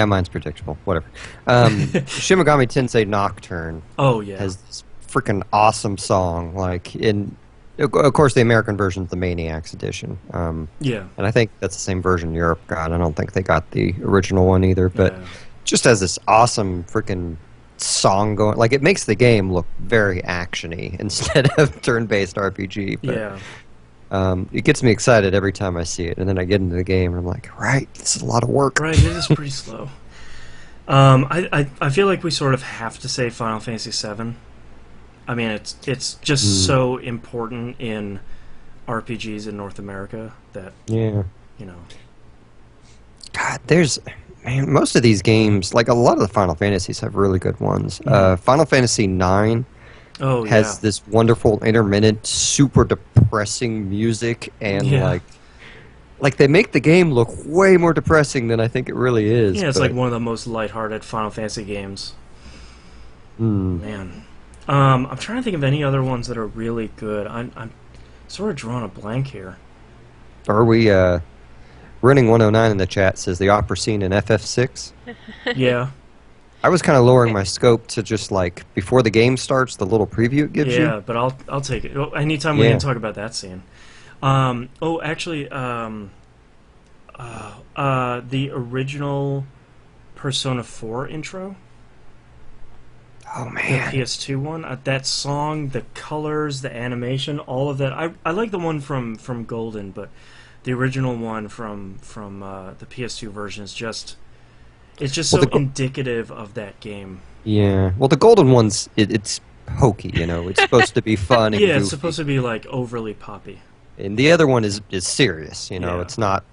Speaker 2: Mine's predictable. Whatever. Shimigami Tensei Nocturne.
Speaker 1: Oh yeah.
Speaker 2: Has this freaking awesome song. Of course, the American version is the Maniacs edition.
Speaker 1: Yeah.
Speaker 2: And I think that's the same version Europe got. I don't think they got the original one either. But
Speaker 1: Yeah.
Speaker 2: just has this awesome freaking song going. Like, it makes the game look very actiony instead of turn-based RPG. But,
Speaker 1: Yeah.
Speaker 2: it gets me excited every time I see it. And then I get into the game and I'm like, right, this is a lot of work.
Speaker 1: Right, it is pretty slow. I feel like we sort of have to say Final Fantasy VII. I mean, it's just so important in RPGs in North America that,
Speaker 2: Yeah.
Speaker 1: you know.
Speaker 2: God, man, most of these games, like a lot of the Final Fantasies have really good ones. Final Fantasy IX
Speaker 1: Oh,
Speaker 2: has this wonderful intermittent, super depressing music, and like they make the game look way more depressing than I think it really is.
Speaker 1: Yeah, it's like one of the most lighthearted Final Fantasy games. Man. I'm trying to think of any other ones that are really good. I'm sort of drawing a blank here.
Speaker 2: Are we, Running 109 in the chat says the opera scene in FF6.
Speaker 1: Yeah.
Speaker 2: I was kind of lowering my scope to just like, before the game starts, the little preview it gives you.
Speaker 1: Yeah, but I'll take it. Anytime we can talk about that scene. Actually, the original Persona 4 intro.
Speaker 2: Oh,
Speaker 1: The
Speaker 2: man.
Speaker 1: PS2 one. That song, the colors, the animation, all of that. I like the one from Golden, but the original one from the PS2 version is just... It's just so indicative of that game.
Speaker 2: Yeah. Well, the golden one's, it's hokey, you know. It's supposed to be fun and
Speaker 1: Yeah, it's
Speaker 2: goofy.
Speaker 1: supposed to be like overly poppy.
Speaker 2: And the other one is serious, you know.
Speaker 1: Yeah.
Speaker 2: It's not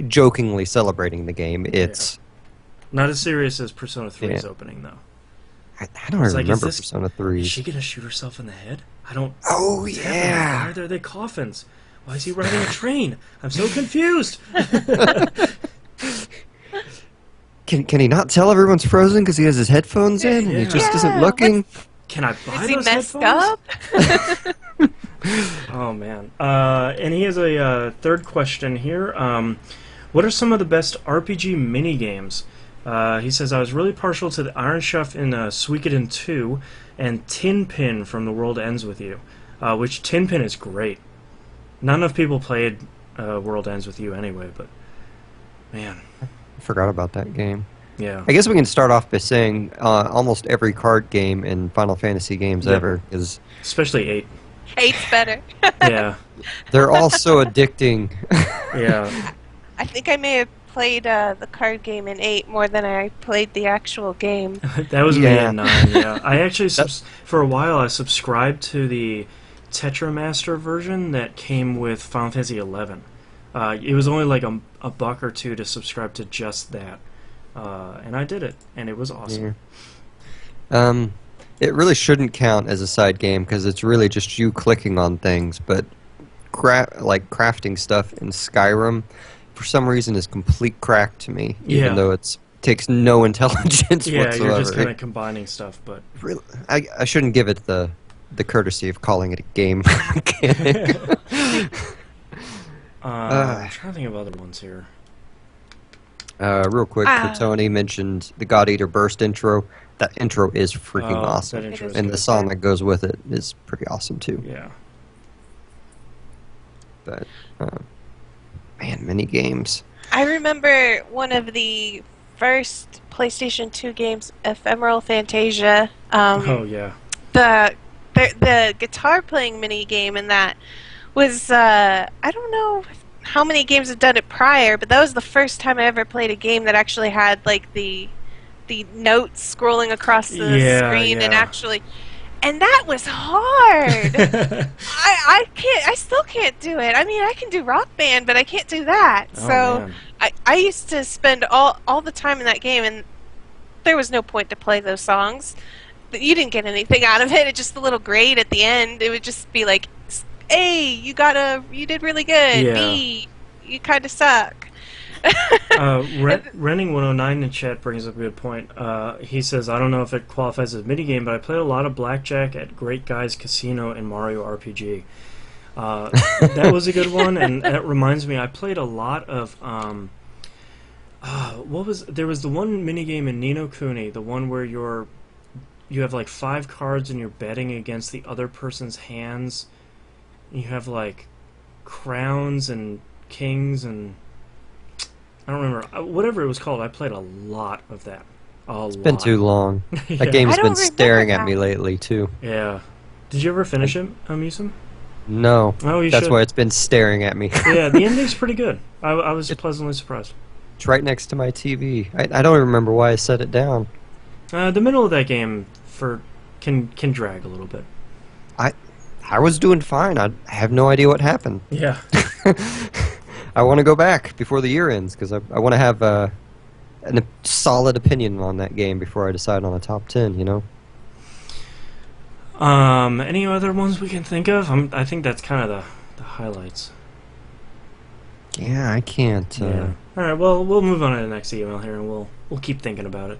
Speaker 2: jokingly celebrating the game. It's...
Speaker 1: Not as serious as Persona 3's opening, though.
Speaker 2: I don't
Speaker 1: It's like,
Speaker 2: remember
Speaker 1: is this-
Speaker 2: Persona 3.
Speaker 1: Is she gonna shoot herself in the head? I don't...
Speaker 2: Oh,
Speaker 1: What's happening?
Speaker 2: yeah.
Speaker 1: Why are there coffins? Why is he riding a train? I'm so confused.
Speaker 2: Can he not tell everyone's frozen because he has his headphones in and he just isn't
Speaker 3: Yeah,
Speaker 2: looking?
Speaker 1: Can I buy
Speaker 3: Is he
Speaker 1: those
Speaker 3: messed
Speaker 1: headphones?
Speaker 3: up?
Speaker 1: Oh, man. And he has a third question here. What are some of the best RPG minigames? He says, I was really partial to the Iron Chef in Suikoden 2 and Tin Pin from The World Ends With You, which Tin Pin is great. Not enough people played World Ends With You anyway, but man.
Speaker 2: I forgot about that game.
Speaker 1: Yeah.
Speaker 2: I guess we can start off by saying almost every card game in Final Fantasy games
Speaker 1: Yep.
Speaker 2: ever is...
Speaker 1: Especially 8.
Speaker 3: Eight's better.
Speaker 1: Yeah.
Speaker 2: They're all so addicting.
Speaker 1: Yeah.
Speaker 3: I think I may have played the card game in 8 more than I played the actual game.
Speaker 1: That was me
Speaker 2: Yeah.
Speaker 1: at 9, yeah. I actually, for a while, I subscribed to the Tetramaster version that came with Final Fantasy 11. It was only like a buck or two to subscribe to just that. And I did it, and it was awesome.
Speaker 2: Yeah. It really shouldn't count as a side game because it's really just you clicking on things, but like crafting stuff in Skyrim, for some reason, is complete crack to me, even though it takes no intelligence
Speaker 1: Yeah,
Speaker 2: whatsoever.
Speaker 1: you're just kind of combining stuff, but...
Speaker 2: Really, I shouldn't give it the courtesy of calling it a game.
Speaker 1: I'm trying to think of other ones here.
Speaker 2: Real quick, Tony mentioned the God Eater Burst intro. That intro is freaking awesome.
Speaker 1: That intro is
Speaker 2: And the
Speaker 1: good.
Speaker 2: song that goes with it is pretty awesome, too.
Speaker 1: Yeah.
Speaker 2: But, man, mini games.
Speaker 3: I remember one of the first PlayStation 2 games, Ephemeral Fantasia.
Speaker 1: Oh, yeah.
Speaker 3: The guitar playing mini game in that was I don't know how many games have done it prior, but that was the first time I ever played a game that actually had like the notes scrolling across the screen and actually, and that was hard. I still can't do it. I mean, I can do Rock Band, but I can't do that.
Speaker 1: Oh,
Speaker 3: So
Speaker 1: man.
Speaker 3: I used to spend all the time in that game, and there was no point to play those songs. You didn't get anything out of it. It's just a little grade at the end. It would just be like, A, you did really good.
Speaker 1: Yeah.
Speaker 3: B, you kind of suck.
Speaker 1: Renning 109 in chat brings up a good point. He says, I don't know if it qualifies as a minigame, but I played a lot of blackjack at Great Guys Casino and Mario RPG. That was a good one, and that reminds me, I played a lot of... there was the one minigame in Ni no Kuni, the one where you have like 5 cards and you're betting against the other person's hands You have like crowns and kings and I don't remember whatever it was called. I played a lot of that. It's
Speaker 2: Been too long.
Speaker 1: Yeah.
Speaker 2: That game
Speaker 3: I
Speaker 2: has
Speaker 3: don't
Speaker 2: been staring
Speaker 3: remember
Speaker 2: at me
Speaker 3: that.
Speaker 2: lately too.
Speaker 1: Yeah. Did you ever finish it, Musum?
Speaker 2: No,
Speaker 1: Oh, you
Speaker 2: that's
Speaker 1: should.
Speaker 2: why it's been staring at me.
Speaker 1: Yeah, the ending's pretty good. I was
Speaker 2: It-
Speaker 1: pleasantly surprised.
Speaker 2: It's right next to my TV. I don't remember why I set it down.
Speaker 1: The middle of that game can drag a little bit.
Speaker 2: I was doing fine. I have no idea what happened.
Speaker 1: Yeah.
Speaker 2: I want to go back before the year ends because I want to have a solid opinion on that game before I decide on a top 10. You know.
Speaker 1: Any other ones we can think of? I think that's kind of the highlights.
Speaker 2: Yeah, I can't.
Speaker 1: Yeah. All right. Well, we'll move on to the next email here, and we'll keep thinking about it.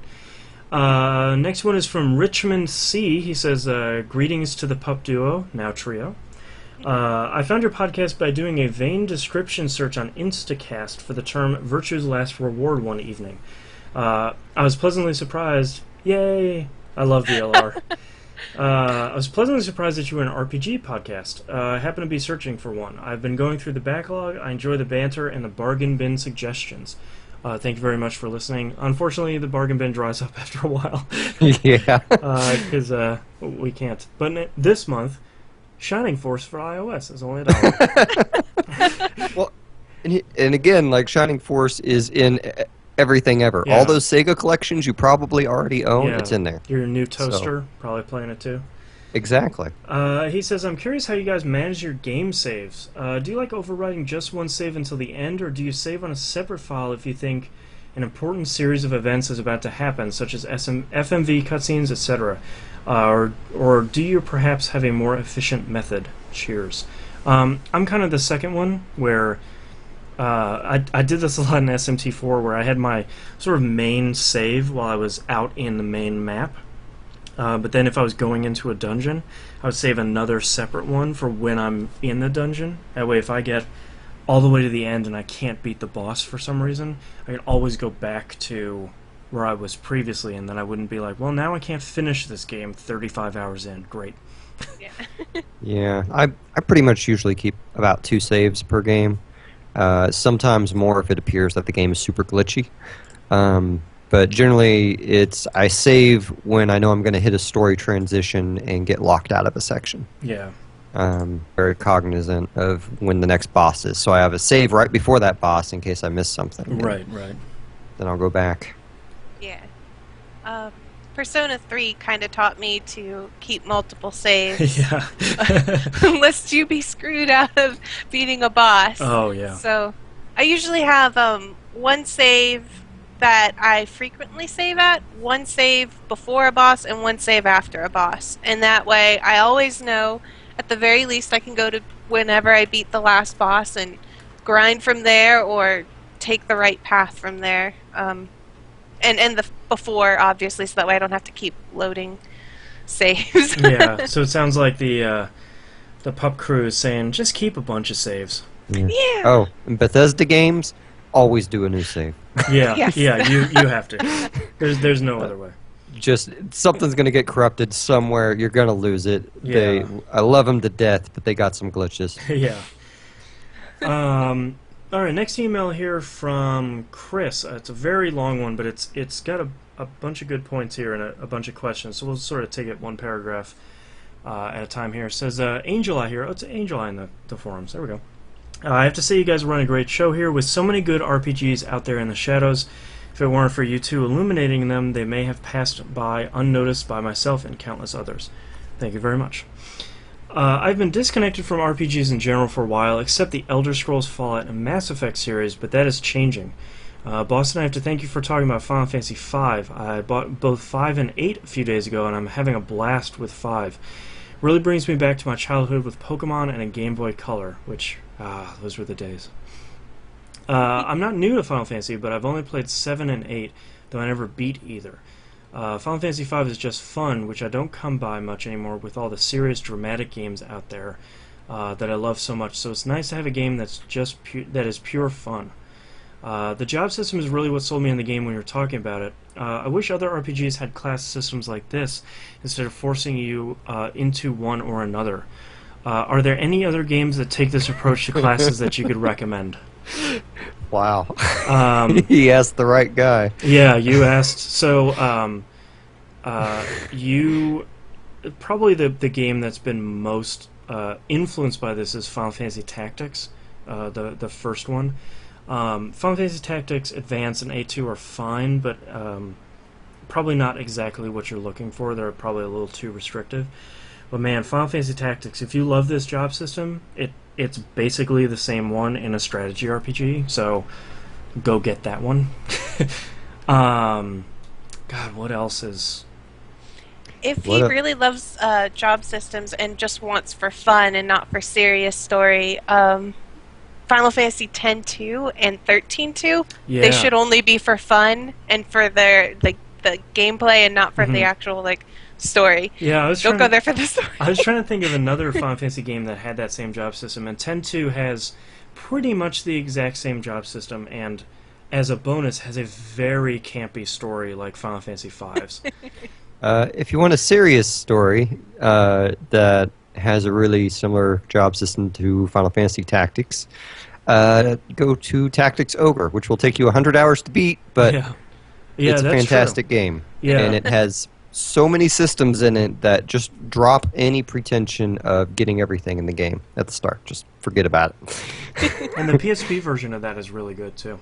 Speaker 1: Next one is from Richmond C. He says, "Greetings to the PUP duo, now trio. I found your podcast by doing a vain description search on Instacast for the term Virtue's Last Reward one evening. I was pleasantly surprised. Yay! I love VLR. I was pleasantly surprised that you were an RPG podcast. I happen to be searching for one. I've been going through the backlog. I enjoy the banter and the bargain bin suggestions. Thank you very much for listening. Unfortunately, the bargain bin dries up after a while.
Speaker 2: Yeah.
Speaker 1: Because we can't. But this month, Shining Force for iOS is only $1.
Speaker 2: Well, and again, like Shining Force is in everything ever.
Speaker 1: Yeah.
Speaker 2: All those Sega collections you probably already own,
Speaker 1: Yeah.
Speaker 2: it's in there.
Speaker 1: Your new toaster, probably playing it too.
Speaker 2: Exactly.
Speaker 1: He says, I'm curious how you guys manage your game saves. Do you like overwriting just one save until the end, or do you save on a separate file if you think an important series of events is about to happen, such as FMV cutscenes, etc.? Or do you perhaps have a more efficient method? Cheers. I'm kind of the second one, where I did this a lot in SMT4, where I had my sort of main save while I was out in the main map. But then if I was going into a dungeon, I would save another separate one for when I'm in the dungeon. That way if I get all the way to the end and I can't beat the boss for some reason, I can always go back to where I was previously, and then I wouldn't be like, well, now I can't finish this game 35 hours in. Great.
Speaker 3: Yeah.
Speaker 2: Yeah, I pretty much usually keep about 2 saves per game. Sometimes more if it appears that the game is super glitchy. But generally, I save when I know I'm going to hit a story transition and get locked out of a section.
Speaker 1: Yeah.
Speaker 2: Very cognizant of when the next boss is. So I have a save right before that boss in case I miss something.
Speaker 1: Right.
Speaker 2: Then I'll go back.
Speaker 3: Yeah. Persona 3 kind of taught me to keep multiple saves.
Speaker 1: Yeah.
Speaker 3: Lest you be screwed out of beating a boss.
Speaker 1: Oh, yeah.
Speaker 3: So I usually have one save that I frequently save at, one save before a boss, and one save after a boss. And that way I always know, at the very least, I can go to whenever I beat the last boss and grind from there or take the right path from there. And the before, obviously, so that way I don't have to keep loading saves.
Speaker 1: Yeah, so it sounds like the PUP crew is saying, just keep a bunch of saves.
Speaker 2: Yeah.
Speaker 3: Yeah.
Speaker 2: Oh, in Bethesda games, always do a new save.
Speaker 1: Yeah,
Speaker 3: Yes.
Speaker 1: yeah, you have to. There's no other way.
Speaker 2: Just something's going to get corrupted somewhere. You're going to lose it.
Speaker 1: Yeah.
Speaker 2: I love them to death, but they got some glitches.
Speaker 1: Yeah. All right, next email here from Chris. It's a very long one, but it's got a bunch of good points here and a bunch of questions. So we'll sort of take it one paragraph at a time here. It says, Angel Eye here. Oh, it's Angel Eye in the forums. There we go. I have to say you guys run a great show here with so many good RPGs out there in the shadows. If it weren't for you two illuminating them, they may have passed by unnoticed by myself and countless others. Thank you very much. I've been disconnected from RPGs in general for a while, except the Elder Scrolls Fallout and Mass Effect series, but that is changing. Boston, I have to thank you for talking about Final Fantasy V. I bought both 5 and 8 a few days ago, and I'm having a blast with 5. Really brings me back to my childhood with Pokemon and a Game Boy Color, which, those were the days. I'm not new to Final Fantasy, but I've only played 7 and 8, though I never beat either. Final Fantasy V is just fun, which I don't come by much anymore with all the serious, dramatic games out there that I love so much. So it's nice to have a game that's just that is pure fun. The job system is really what sold me in the game when you were talking about it. I wish other RPGs had class systems like this instead of forcing you into one or another. Are there any other games that take this approach to classes that you could recommend?
Speaker 2: Wow.
Speaker 1: Um,
Speaker 2: He asked the right guy.
Speaker 1: Yeah, you asked. So, you probably the game that's been most influenced by this is Final Fantasy Tactics, the first one. Final Fantasy Tactics Advance and A2 are fine, but probably not exactly what you're looking for. They're probably a little too restrictive. But man, Final Fantasy Tactics, if you love this job system, it's basically the same one in a strategy RPG, so go get that one. God, what else is...
Speaker 3: If he really loves job systems and just wants for fun and not for serious story, Final Fantasy X-2 and 13-2,
Speaker 1: Yeah.
Speaker 3: they should only be for fun and for their the gameplay and not for the actual story.
Speaker 1: Yeah, I was
Speaker 3: Don't go there for the story.
Speaker 1: I was trying to think of another Final Fantasy game that had that same job system, and 10-2 has pretty much the exact same job system, and as a bonus has a very campy story like Final Fantasy V's.
Speaker 2: If you want a serious story that has a really similar job system to Final Fantasy Tactics, go to Tactics Ogre, which will take you 100 hours to beat, but it's a
Speaker 1: that's
Speaker 2: fantastic
Speaker 1: true.
Speaker 2: game.
Speaker 1: Yeah.
Speaker 2: And it has so many systems in it that just drop any pretension of getting everything in the game at the start. Just forget about it.
Speaker 1: And the PSP version of that is really good too.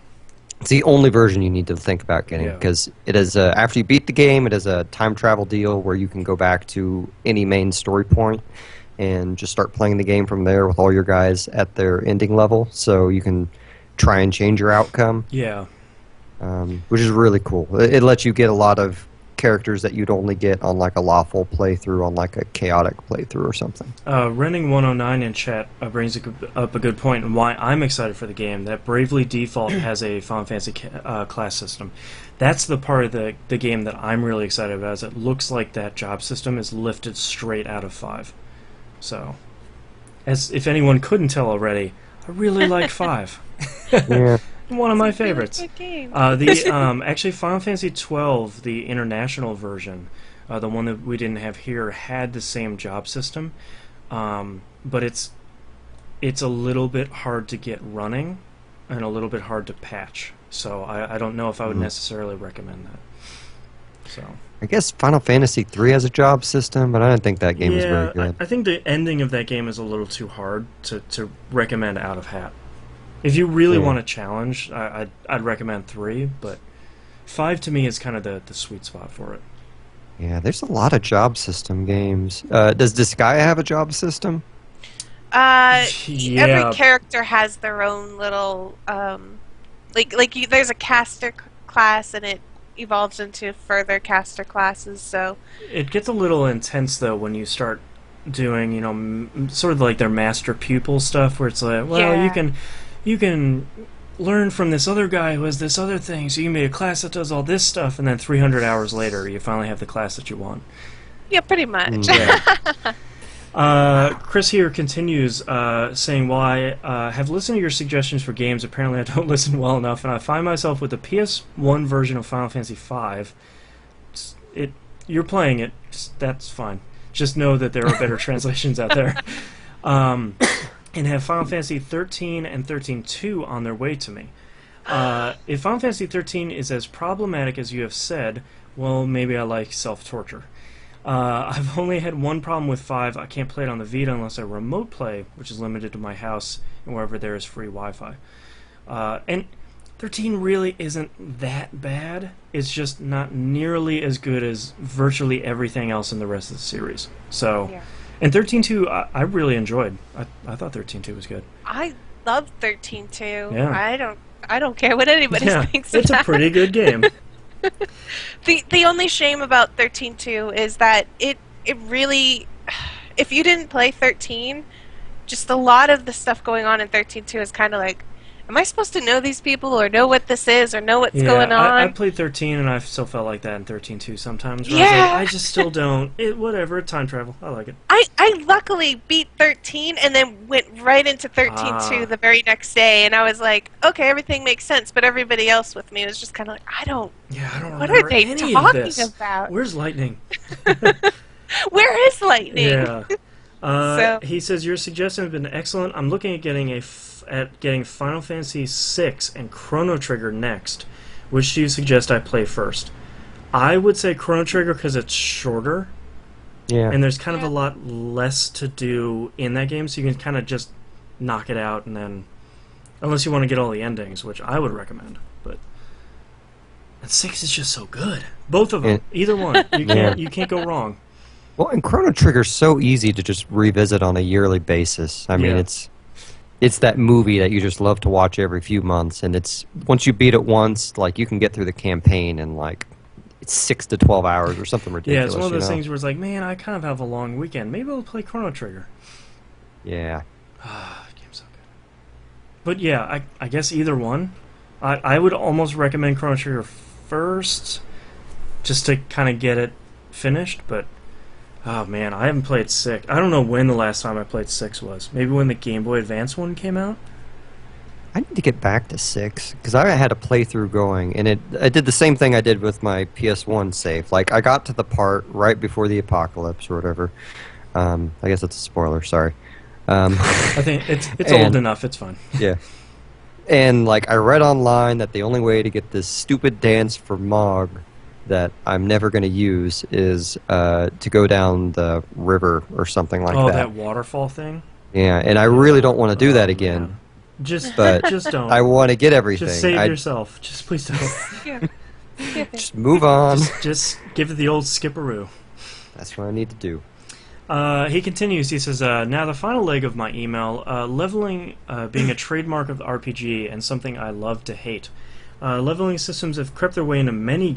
Speaker 2: It's the only version you need to think about getting, because it is after you beat the game, it is a time travel deal where you can go back to any main story point and just start playing the game from there with all your guys at their ending level, so you can try and change your outcome.
Speaker 1: Yeah.
Speaker 2: Which is really cool. It lets you get a lot of characters that you'd only get on like a lawful playthrough, on like a chaotic playthrough or something.
Speaker 1: Renning109 in chat brings up a good point, and why I'm excited for the game. That Bravely Default has a Final Fantasy class system. That's the part of the game that I'm really excited about, is it looks like that job system is lifted straight out of 5. So, as if anyone couldn't tell already, I really like 5.
Speaker 2: Yeah.
Speaker 1: One of my favorites.
Speaker 3: Really good game.
Speaker 1: Actually, Final Fantasy 12, the international version, the one that we didn't have here, had the same job system, but it's a little bit hard to get running and a little bit hard to patch. So I don't know if I would necessarily recommend that. So
Speaker 2: I guess Final Fantasy 3 has a job system, but I don't think that game is very good.
Speaker 1: I think the ending of that game is a little too hard to recommend out of hat. If you really want a challenge, I'd recommend 3, but 5 to me is kind of the sweet spot for it.
Speaker 2: Yeah, there's a lot of job system games. Does Disgaea have a job system?
Speaker 3: Every character has their own little there's a caster class and it evolves into further caster classes. So
Speaker 1: it gets a little intense though when you start doing sort of like their master pupil stuff, where it's like, well, you can learn from this other guy who has this other thing, so you can be a class that does all this stuff, and then 300 hours later you finally have the class that you want.
Speaker 3: Yeah, pretty much.
Speaker 1: Chris here continues saying, well, I have listened to your suggestions for games. Apparently I don't listen well enough, and I find myself with the PS1 version of Final Fantasy V. You're playing it. That's fine. Just know that there are better translations out there. And have Final Fantasy 13 and 13-2 on their way to me. If Final Fantasy 13 is as problematic as you have said, well, maybe I like self-torture. I've only had one problem with 5. I can't play it on the Vita unless I remote play, which is limited to my house and wherever there is free Wi-Fi. And 13 really isn't that bad. It's just not nearly as good as virtually everything else in the rest of the series. So... Yeah. And 13-2, I really enjoyed. I thought 13-2 was good.
Speaker 3: I love 13-2.
Speaker 1: Yeah.
Speaker 3: I don't care what anybody thinks of
Speaker 1: it's a pretty good game.
Speaker 3: The only shame about 13-2 is that it really, if you didn't play 13, just a lot of the stuff going on in 13-2 is kind of like, am I supposed to know these people or know what this is or know what's going on?
Speaker 1: I played 13 and I still felt like that in 13-2 sometimes.
Speaker 3: Yeah.
Speaker 1: I was like, I just still don't. Whatever, time travel. I like it.
Speaker 3: I luckily beat 13 and then went right into 13-2 the very next day, and I was like, okay, everything makes sense, but everybody else with me was just kind of like, I don't
Speaker 1: what
Speaker 3: are they
Speaker 1: any
Speaker 3: talking
Speaker 1: of this.
Speaker 3: about?
Speaker 1: Where's lightning?
Speaker 3: Where is lightning?
Speaker 1: Yeah. He says your suggestion has been excellent. I'm looking at getting Final Fantasy VI and Chrono Trigger next. Which do you suggest I play first? I would say Chrono Trigger because it's shorter.
Speaker 2: Yeah.
Speaker 1: And there's kind of a lot less to do in that game, so you can kind of just knock it out and then... Unless you want to get all the endings, which I would recommend. But... And 6 is just so good. Both of them. Either one. You can't go wrong.
Speaker 2: Well, and Chrono Trigger's so easy to just revisit on a yearly basis. I mean, it's that movie that you just love to watch every few months, and it's once you beat it once, like you can get through the campaign in like it's 6 to 12 hours or something ridiculous.
Speaker 1: Yeah, it's one of those things where it's like, man, I kind of have a long weekend. Maybe I'll play Chrono Trigger.
Speaker 2: Yeah.
Speaker 1: Game's so good. But yeah, I guess either one. I would almost recommend Chrono Trigger first, just to kind of get it finished, but oh man, I haven't played 6. I don't know when the last time I played 6 was. Maybe when the Game Boy Advance one came out?
Speaker 2: I need to get back to 6, because I had a playthrough going, and I did the same thing I did with my PS1 save. Like, I got to the part right before the apocalypse or whatever. I guess that's a spoiler, sorry.
Speaker 1: I think it's old enough, it's fine.
Speaker 2: Yeah. And, like, I read online that the only way to get this stupid dance for Mog that I'm never going to use is to go down the river or something like that.
Speaker 1: Oh, that waterfall thing?
Speaker 2: Yeah, and I really don't want to do that again.
Speaker 1: Man. Just don't.
Speaker 2: I want to get everything.
Speaker 1: Just save yourself. Just please don't.
Speaker 2: Just move on.
Speaker 1: Just give it the old skipperoo.
Speaker 2: That's what I need to do.
Speaker 1: He continues, he says, now the final leg of my email, leveling being a trademark of the RPG and something I love to hate. Leveling systems have crept their way into many